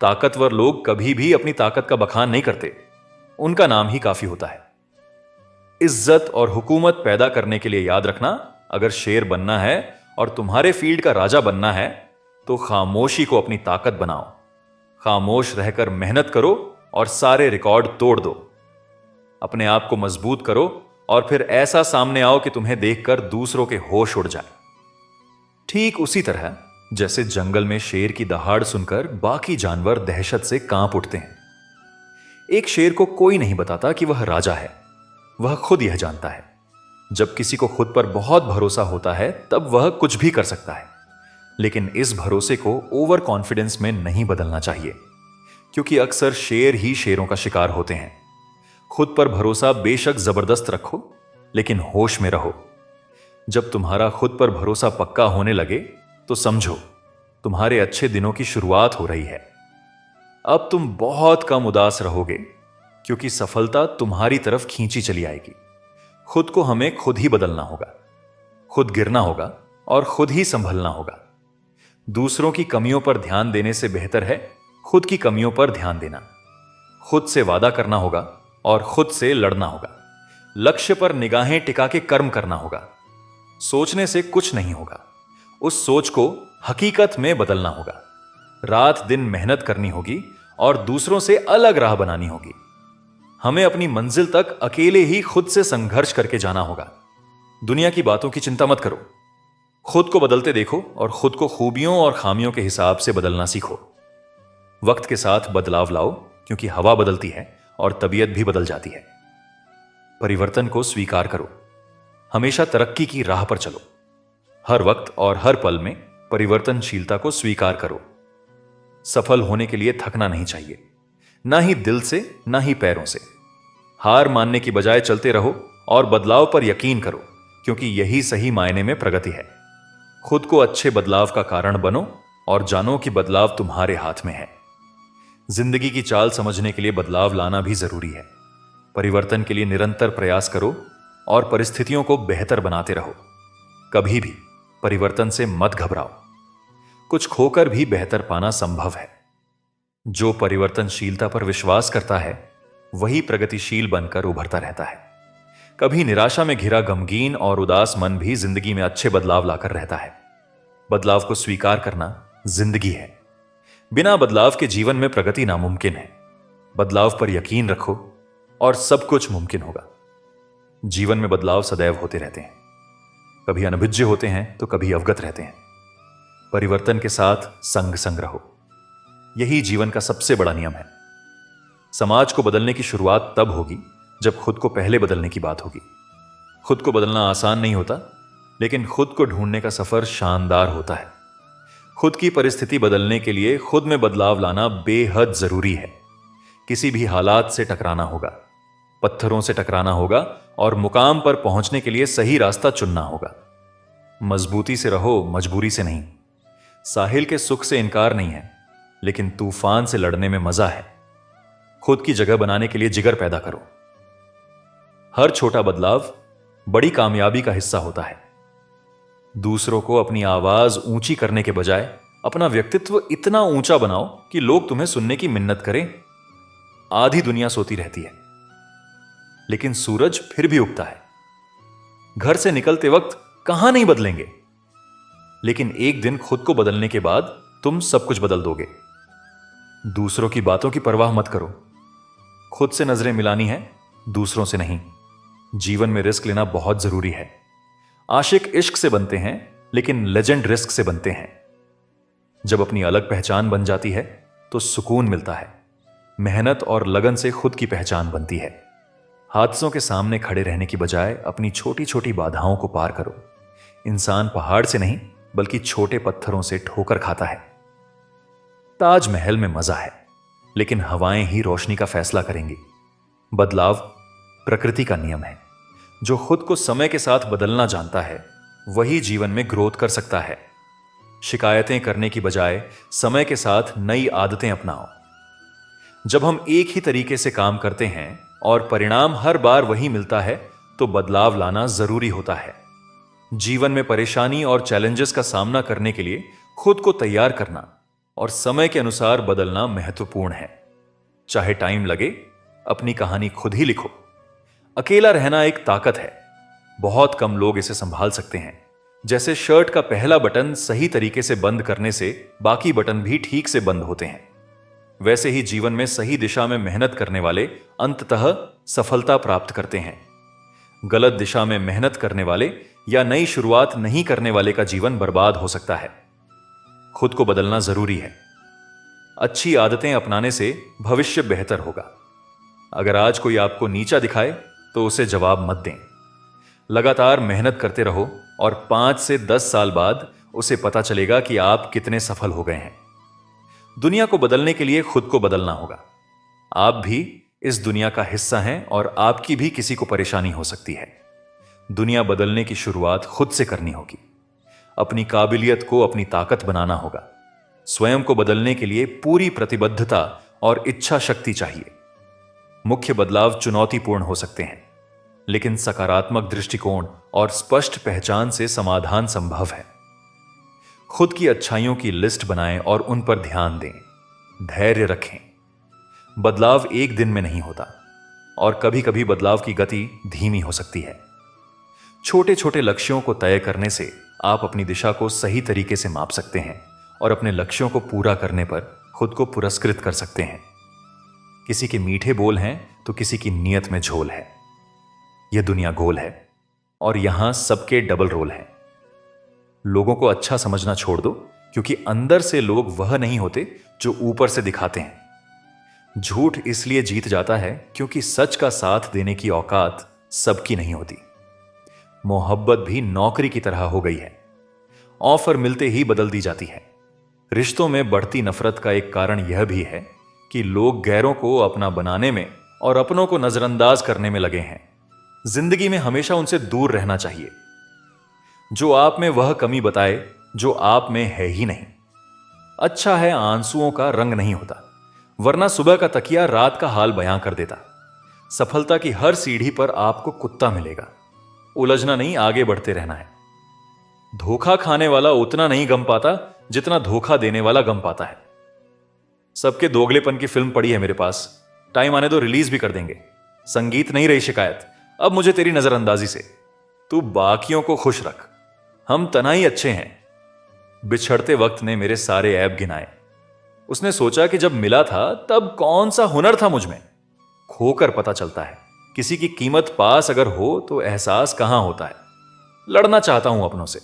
ताकतवर लोग कभी भी अपनी ताकत का बखान नहीं करते, उनका नाम ही काफी होता है। इज्जत और हुकूमत पैदा करने के लिए याद रखना, अगर शेर बनना है और तुम्हारे फील्ड का राजा बनना है तो खामोशी को अपनी ताकत बनाओ। खामोश रहकर मेहनत करो और सारे रिकॉर्ड तोड़ दो। अपने आप को मजबूत करो और फिर ऐसा सामने आओ कि तुम्हें देखकर दूसरों के होश उड़ जाए। ठीक उसी तरह जैसे जंगल में शेर की दहाड़ सुनकर बाकी जानवर दहशत से कांप उठते हैं। एक शेर को कोई नहीं बताता कि वह राजा है, वह खुद यह जानता है। जब किसी को खुद पर बहुत भरोसा होता है तब वह कुछ भी कर सकता है, लेकिन इस भरोसे को ओवर कॉन्फिडेंस में नहीं बदलना चाहिए, क्योंकि अक्सर शेर ही शेरों का शिकार होते हैं। खुद पर भरोसा बेशक जबरदस्त रखो, लेकिन होश में रहो। जब तुम्हारा खुद पर भरोसा पक्का होने लगे तो समझो तुम्हारे अच्छे दिनों की शुरुआत हो रही है। अब तुम बहुत कम उदास रहोगे, क्योंकि सफलता तुम्हारी तरफ खींची चली आएगी। खुद को हमें खुद ही बदलना होगा, खुद गिरना होगा और खुद ही संभलना होगा। दूसरों की कमियों पर ध्यान देने से बेहतर है खुद की कमियों पर ध्यान देना। खुद से वादा करना होगा और खुद से लड़ना होगा। लक्ष्य पर निगाहें टिका के कर्म करना होगा। सोचने से कुछ नहीं होगा, उस सोच को हकीकत में बदलना होगा। रात दिन मेहनत करनी होगी और दूसरों से अलग राह बनानी होगी। हमें अपनी मंजिल तक अकेले ही खुद से संघर्ष करके जाना होगा। दुनिया की बातों की चिंता मत करो, खुद को बदलते देखो और खुद को खूबियों और खामियों के हिसाब से बदलना सीखो। वक्त के साथ बदलाव लाओ, क्योंकि हवा बदलती है और तबीयत भी बदल जाती है। परिवर्तन को स्वीकार करो, हमेशा तरक्की की राह पर चलो। हर वक्त और हर पल में परिवर्तनशीलता को स्वीकार करो। सफल होने के लिए थकना नहीं चाहिए, ना ही दिल से ना ही पैरों से। हार मानने की बजाय चलते रहो और बदलाव पर यकीन करो, क्योंकि यही सही मायने में प्रगति है। खुद को अच्छे बदलाव का कारण बनो और जानो कि बदलाव तुम्हारे हाथ में है। जिंदगी की चाल समझने के लिए बदलाव लाना भी जरूरी है। परिवर्तन के लिए निरंतर प्रयास करो और परिस्थितियों को बेहतर बनाते रहो। कभी भी परिवर्तन से मत घबराओ, कुछ खोकर भी बेहतर पाना संभव है। जो परिवर्तनशीलता पर विश्वास करता है वही प्रगतिशील बनकर उभरता रहता है। कभी निराशा में घिरा गमगीन और उदास मन भी जिंदगी में अच्छे बदलाव लाकर रहता है। बदलाव को स्वीकार करना जिंदगी है। बिना बदलाव के जीवन में प्रगति नामुमकिन है। बदलाव पर यकीन रखो और सब कुछ मुमकिन होगा। जीवन में बदलाव सदैव होते रहते हैं, कभी अनभिज्ञ होते हैं तो कभी अवगत रहते हैं। परिवर्तन के साथ संग संग रहो, यही जीवन का सबसे बड़ा नियम है। समाज को बदलने की शुरुआत तब होगी जब खुद को पहले बदलने की बात होगी। खुद को बदलना आसान नहीं होता, लेकिन खुद को ढूंढने का सफर शानदार होता है। खुद की परिस्थिति बदलने के लिए खुद में बदलाव लाना बेहद जरूरी है। किसी भी हालात से टकराना होगा, पत्थरों से टकराना होगा और मुकाम पर पहुंचने के लिए सही रास्ता चुनना होगा। मजबूती से रहो, मजबूरी से नहीं। साहिल के सुख से इनकार नहीं है, लेकिन तूफान से लड़ने में मजा है। खुद की जगह बनाने के लिए जिगर पैदा करो। हर छोटा बदलाव बड़ी कामयाबी का हिस्सा होता है। दूसरों को अपनी आवाज ऊंची करने के बजाय अपना व्यक्तित्व इतना ऊंचा बनाओ कि लोग तुम्हें सुनने की मिन्नत करें। आधी दुनिया सोती रहती है, लेकिन सूरज फिर भी उगता है। घर से निकलते वक्त कहां नहीं बदलेंगे, लेकिन एक दिन खुद को बदलने के बाद तुम सब कुछ बदल दोगे। दूसरों की बातों की परवाह मत करो। खुद से नजरें मिलानी है, दूसरों से नहीं। जीवन में रिस्क लेना बहुत जरूरी है। आशिक इश्क से बनते हैं, लेकिन लेजेंड रिस्क से बनते हैं। जब अपनी अलग पहचान बन जाती है तो सुकून मिलता है। मेहनत और लगन से खुद की पहचान बनती है। हादसों के सामने खड़े रहने की बजाय अपनी छोटी छोटी बाधाओं को पार करो। इंसान पहाड़ से नहीं बल्कि छोटे पत्थरों से ठोकर खाता है। ताजमहल में मजा है, लेकिन हवाएं ही रोशनी का फैसला करेंगी। बदलाव प्रकृति का नियम है। जो खुद को समय के साथ बदलना जानता है वही जीवन में ग्रोथ कर सकता है। शिकायतें करने की बजाय समय के साथ नई आदतें अपनाओ। जब हम एक ही तरीके से काम करते हैं और परिणाम हर बार वही मिलता है तो बदलाव लाना जरूरी होता है। जीवन में परेशानी और चैलेंजेस का सामना करने के लिए खुद को तैयार करना और समय के अनुसार बदलना महत्वपूर्ण है। चाहे टाइम लगे, अपनी कहानी खुद ही लिखो। अकेला रहना एक ताकत है, बहुत कम लोग इसे संभाल सकते हैं। जैसे शर्ट का पहला बटन सही तरीके से बंद करने से बाकी बटन भी ठीक से बंद होते हैं, वैसे ही जीवन में सही दिशा में मेहनत करने वाले अंततः सफलता प्राप्त करते हैं। गलत दिशा में मेहनत करने वाले या नई शुरुआत नहीं करने वाले का जीवन बर्बाद हो सकता है। खुद को बदलना जरूरी है। अच्छी आदतें अपनाने से भविष्य बेहतर होगा। अगर आज कोई आपको नीचा दिखाए तो उसे जवाब मत दें। लगातार मेहनत करते रहो और 5 से 10 साल बाद उसे पता चलेगा कि आप कितने सफल हो गए हैं। दुनिया को बदलने के लिए खुद को बदलना होगा। आप भी इस दुनिया का हिस्सा हैं और आपकी भी किसी को परेशानी हो सकती है। दुनिया बदलने की शुरुआत खुद से करनी होगी। अपनी काबिलियत को अपनी ताकत बनाना होगा। स्वयं को बदलने के लिए पूरी प्रतिबद्धता और इच्छा शक्ति चाहिए। मुख्य बदलाव चुनौतीपूर्ण हो सकते हैं, लेकिन सकारात्मक दृष्टिकोण और स्पष्ट पहचान से समाधान संभव है। खुद की अच्छाइयों की लिस्ट बनाएं और उन पर ध्यान दें। धैर्य रखें। बदलाव एक दिन में नहीं होता और कभी कभी बदलाव की गति धीमी हो सकती है। छोटे छोटे लक्ष्यों को तय करने से आप अपनी दिशा को सही तरीके से माप सकते हैं और अपने लक्ष्यों को पूरा करने पर खुद को पुरस्कृत कर सकते हैं। किसी के मीठे बोल हैं तो किसी की नीयत में झोल है। यह दुनिया गोल है और यहां सबके डबल रोल हैं। लोगों को अच्छा समझना छोड़ दो, क्योंकि अंदर से लोग वह नहीं होते जो ऊपर से दिखाते हैं। झूठ इसलिए जीत जाता है क्योंकि सच का साथ देने की औकात सबकी नहीं होती। मोहब्बत भी नौकरी की तरह हो गई है, ऑफर मिलते ही बदल दी जाती है। रिश्तों में बढ़ती नफरत का एक कारण यह भी है कि लोग गैरों को अपना बनाने में और अपनों को नजरअंदाज करने में लगे हैं। जिंदगी में हमेशा उनसे दूर रहना चाहिए जो आप में वह कमी बताए जो आप में है ही नहीं। अच्छा है आंसुओं का रंग नहीं होता, वरना सुबह का तकिया रात का हाल बयां कर देता। सफलता की हर सीढ़ी पर आपको कुत्ता मिलेगा। उलझना नहीं, आगे बढ़ते रहना है। धोखा खाने वाला उतना नहीं गम पाता जितना धोखा देने वाला गम पाता है। सबके दोगलेपन की फिल्म पड़ी है मेरे पास, टाइम आने दो रिलीज भी कर देंगे। संगीत नहीं रही शिकायत अब मुझे तेरी नजरअंदाजी से। तू बाकियों को खुश रख, हम तनाई अच्छे हैं। बिछड़ते वक्त ने मेरे सारे ऐब गिनाए। उसने सोचा कि जब मिला था तब कौन सा हुनर था मुझ में। खोकर पता चलता है किसी की कीमत पास अगर हो तो एहसास कहां होता है। लड़ना चाहता हूं अपनों से,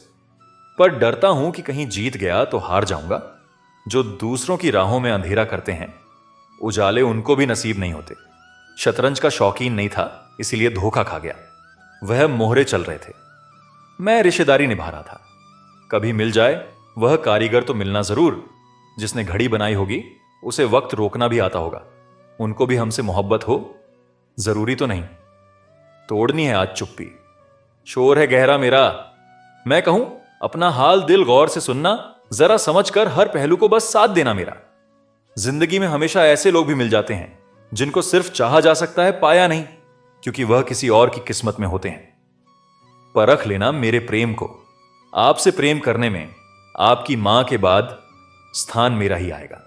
पर डरता हूं कि कहीं जीत गया तो हार जाऊंगा। जो दूसरों की राहों में अंधेरा करते हैं, उजाले उनको भी नसीब नहीं होते। शतरंज का शौकीन नहीं था, इसीलिए धोखा खा गया। वह मोहरे चल रहे थे, मैं रिश्तेदारी निभा रहा था। कभी मिल जाए वह कारीगर तो मिलना जरूर। जिसने घड़ी बनाई होगी उसे वक्त रोकना भी आता होगा। उनको भी हमसे मोहब्बत हो, जरूरी तो नहीं। तोड़नी है आज चुप्पी, शोर है गहरा मेरा। मैं कहूं अपना हाल दिल गौर से सुनना, जरा समझकर हर पहलू को बस साथ देना मेरा। जिंदगी में हमेशा ऐसे लोग भी मिल जाते हैं जिनको सिर्फ चाहा जा सकता है, पाया नहीं, क्योंकि वह किसी और की किस्मत में होते हैं। परख लेना मेरे प्रेम को। आपसे प्रेम करने में आपकी मां के बाद स्थान मेरा ही आएगा।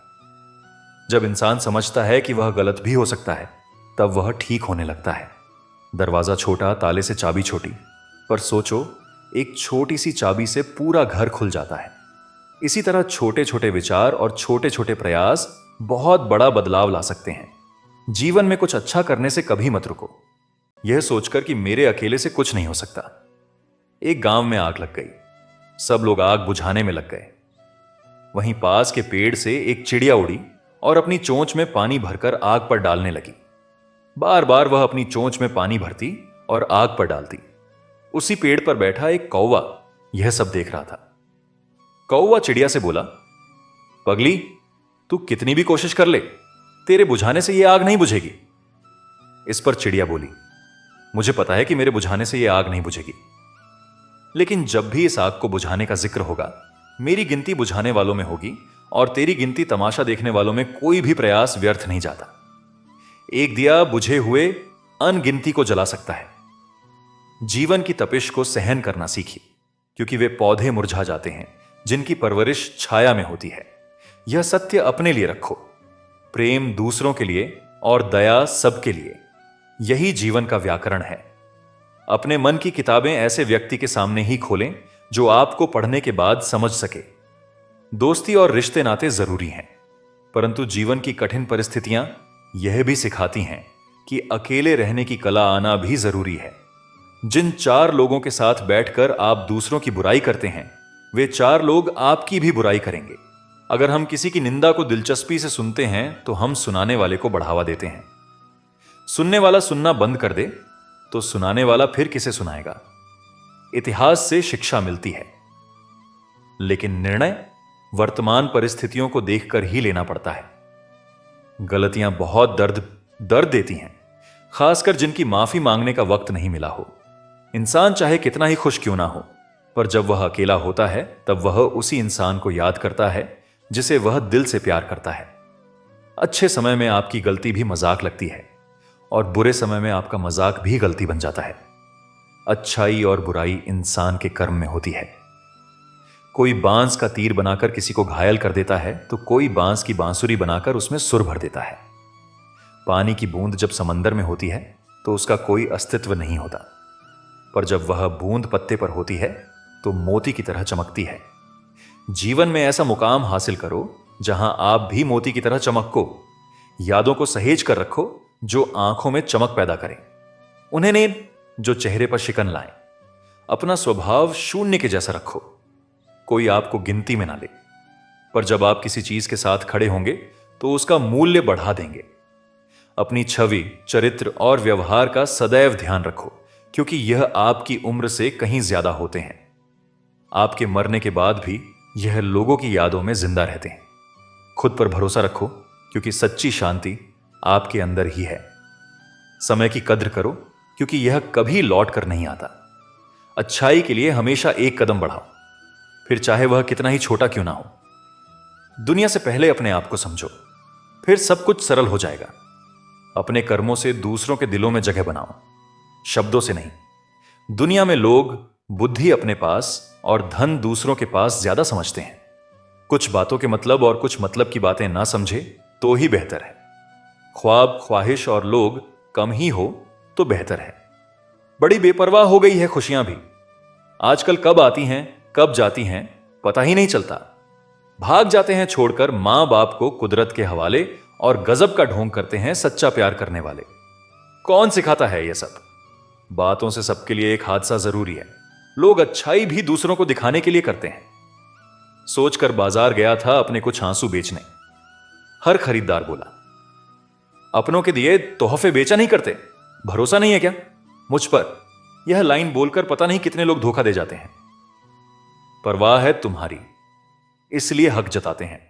जब इंसान समझता है कि वह गलत भी हो सकता है, तब वह ठीक होने लगता है। दरवाजा छोटा, ताले से चाबी छोटी, पर सोचो एक छोटी सी चाबी से पूरा घर खुल जाता है। इसी तरह छोटे छोटे विचार और छोटे छोटे प्रयास बहुत बड़ा बदलाव ला सकते हैं। जीवन में कुछ अच्छा करने से कभी मत रुको, यह सोचकर कि मेरे अकेले से कुछ नहीं हो सकता। एक गांव में आग लग गई, सब लोग आग बुझाने में लग गए। वहीं पास के पेड़ से एक चिड़िया उड़ी और अपनी चोंच में पानी भरकर आग पर डालने लगी। बार बार वह अपनी चोंच में पानी भरती और आग पर डालती। उसी पेड़ पर बैठा एक कौवा यह सब देख रहा था। कौवा चिड़िया से बोला, पगली, तू कितनी भी कोशिश कर ले, तेरे बुझाने से यह आग नहीं बुझेगी। इस पर चिड़िया बोली, मुझे पता है कि मेरे बुझाने से यह आग नहीं बुझेगी, लेकिन जब भी इस आग को बुझाने का जिक्र होगा, मेरी गिनती बुझाने वालों में होगी और तेरी गिनती तमाशा देखने वालों में कोई भी प्रयास व्यर्थ नहीं जाता। एक दिया बुझे हुए अनगिनती को जला सकता है। जीवन की तपिश को सहन करना सीखिए, क्योंकि वे पौधे मुरझा जाते हैं जिनकी परवरिश छाया में होती है। यह सत्य अपने लिए रखो, प्रेम दूसरों के लिए और दया सबके लिए। यही जीवन का व्याकरण है। अपने मन की किताबें ऐसे व्यक्ति के सामने ही खोलें जो आपको पढ़ने के बाद समझ सके। दोस्ती और रिश्ते नाते जरूरी हैं, परंतु जीवन की कठिन परिस्थितियां यह भी सिखाती हैं कि अकेले रहने की कला आना भी जरूरी है। जिन 4 लोगों के साथ बैठकर आप दूसरों की बुराई करते हैं, वे 4 लोग आपकी भी बुराई करेंगे। अगर हम किसी की निंदा को दिलचस्पी से सुनते हैं तो हम सुनाने वाले को बढ़ावा देते हैं। सुनने वाला सुनना बंद कर दे तो सुनाने वाला फिर किसे सुनाएगा। इतिहास से शिक्षा मिलती है, लेकिन निर्णय वर्तमान परिस्थितियों को देखकर ही लेना पड़ता है। गलतियां बहुत दर्द देती हैं, खासकर जिनकी माफी मांगने का वक्त नहीं मिला हो। इंसान चाहे कितना ही खुश क्यों ना हो, पर जब वह अकेला होता है तब वह उसी इंसान को याद करता है जिसे वह दिल से प्यार करता है। अच्छे समय में आपकी गलती भी मजाक लगती है और बुरे समय में आपका मजाक भी गलती बन जाता है। अच्छाई और बुराई इंसान के कर्म में होती है। कोई बांस का तीर बनाकर किसी को घायल कर देता है तो कोई बांस की बांसुरी बनाकर उसमें सुर भर देता है। पानी की बूंद जब समंदर में होती है तो उसका कोई अस्तित्व नहीं होता, पर जब वह बूंद पत्ते पर होती है तो मोती की तरह चमकती है। जीवन में ऐसा मुकाम हासिल करो जहां आप भी मोती की तरह चमको। यादों को सहेज कर रखो जो आंखों में चमक पैदा करें, उन्हें नहीं जो चेहरे पर शिकन लाएं। अपना स्वभाव शून्य के जैसा रखो, कोई आपको गिनती में ना ले, पर जब आप किसी चीज के साथ खड़े होंगे तो उसका मूल्य बढ़ा देंगे। अपनी छवि, चरित्र और व्यवहार का सदैव ध्यान रखो, क्योंकि यह आपकी उम्र से कहीं ज्यादा होते हैं। आपके मरने के बाद भी यह लोगों की यादों में जिंदा रहते हैं। खुद पर भरोसा रखो, क्योंकि सच्ची शांति आपके अंदर ही है। समय की कद्र करो, क्योंकि यह कभी लौट कर नहीं आता। अच्छाई के लिए हमेशा एक कदम बढ़ाओ, फिर चाहे वह कितना ही छोटा क्यों ना हो। दुनिया से पहले अपने आप को समझो, फिर सब कुछ सरल हो जाएगा। अपने कर्मों से दूसरों के दिलों में जगह बनाओ, शब्दों से नहीं। दुनिया में लोग बुद्धि अपने पास और धन दूसरों के पास ज्यादा समझते हैं। कुछ बातों के मतलब और कुछ मतलब की बातें ना समझे तो ही बेहतर है। ख्वाब, ख्वाहिश और लोग कम ही हो तो बेहतर है। बड़ी बेपरवाह हो गई है खुशियां भी। आजकल कब आती हैं कब जाती हैं पता ही नहीं चलता। भाग जाते हैं छोड़कर मां बाप को कुदरत के हवाले, और गजब का ढोंग करते हैं सच्चा प्यार करने वाले। कौन सिखाता है यह सब? बातों से सबके लिए एक हादसा जरूरी है। लोग अच्छाई भी दूसरों को दिखाने के लिए करते हैं। सोचकर बाजार गया था अपने कुछ आंसू बेचने। हर खरीदार बोला, अपनों के दिए तोहफे बेचा नहीं करते, भरोसा नहीं है क्या मुझ पर? यह लाइन बोलकर पता नहीं कितने लोग धोखा दे जाते हैं। परवाह है तुम्हारी, इसलिए हक जताते हैं,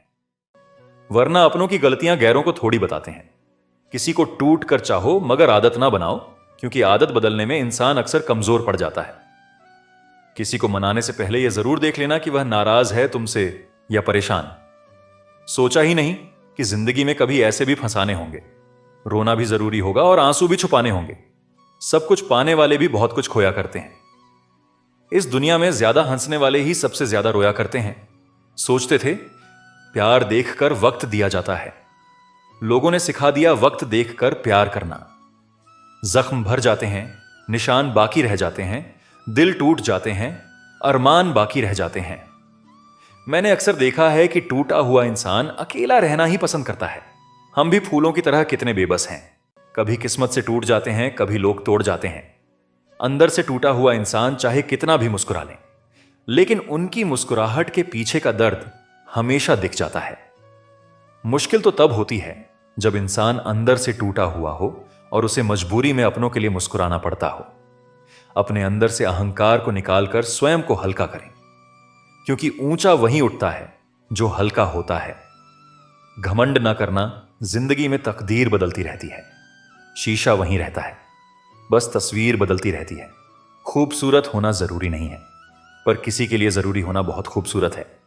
वरना अपनों की गलतियां गैरों को थोड़ी बताते हैं। किसी को टूट कर चाहो मगर आदत ना बनाओ, क्योंकि आदत बदलने में इंसान अक्सर कमजोर पड़ जाता है। किसी को मनाने से पहले यह जरूर देख लेना कि वह नाराज है तुमसे या परेशान। सोचा ही नहीं कि जिंदगी में कभी ऐसे भी फंसाने होंगे। रोना भी जरूरी होगा और आंसू भी छुपाने होंगे। सब कुछ पाने वाले भी बहुत कुछ खोया करते हैं। इस दुनिया में ज्यादा हंसने वाले ही सबसे ज्यादा रोया करते हैं। सोचते थे प्यार देखकर वक्त दिया जाता है, लोगों ने सिखा दिया वक्त देखकर प्यार करना। जख्म भर जाते हैं, निशान बाकी रह जाते हैं, दिल टूट जाते हैं, अरमान बाकी रह जाते हैं। मैंने अक्सर देखा है कि टूटा हुआ इंसान अकेला रहना ही पसंद करता है। हम भी फूलों की तरह कितने बेबस हैं। कभी किस्मत से टूट जाते हैं, कभी लोग तोड़ जाते हैं। अंदर से टूटा हुआ इंसान चाहे कितना भी मुस्कुरा लें, लेकिन उनकी मुस्कुराहट के पीछे का दर्द हमेशा दिख जाता है। मुश्किल तो तब होती है जब इंसान अंदर से टूटा हुआ हो और उसे मजबूरी में अपनों के लिए मुस्कुराना पड़ता हो। अपने अंदर से अहंकार को निकालकर स्वयं को हल्का करें, क्योंकि ऊंचा वहीं उठता है जो हल्का होता है। घमंड ना करना, जिंदगी में तकदीर बदलती रहती है, शीशा वहीं रहता है। बस तस्वीर बदलती रहती है। खूबसूरत होना जरूरी नहीं है, पर किसी के लिए जरूरी होना बहुत खूबसूरत है।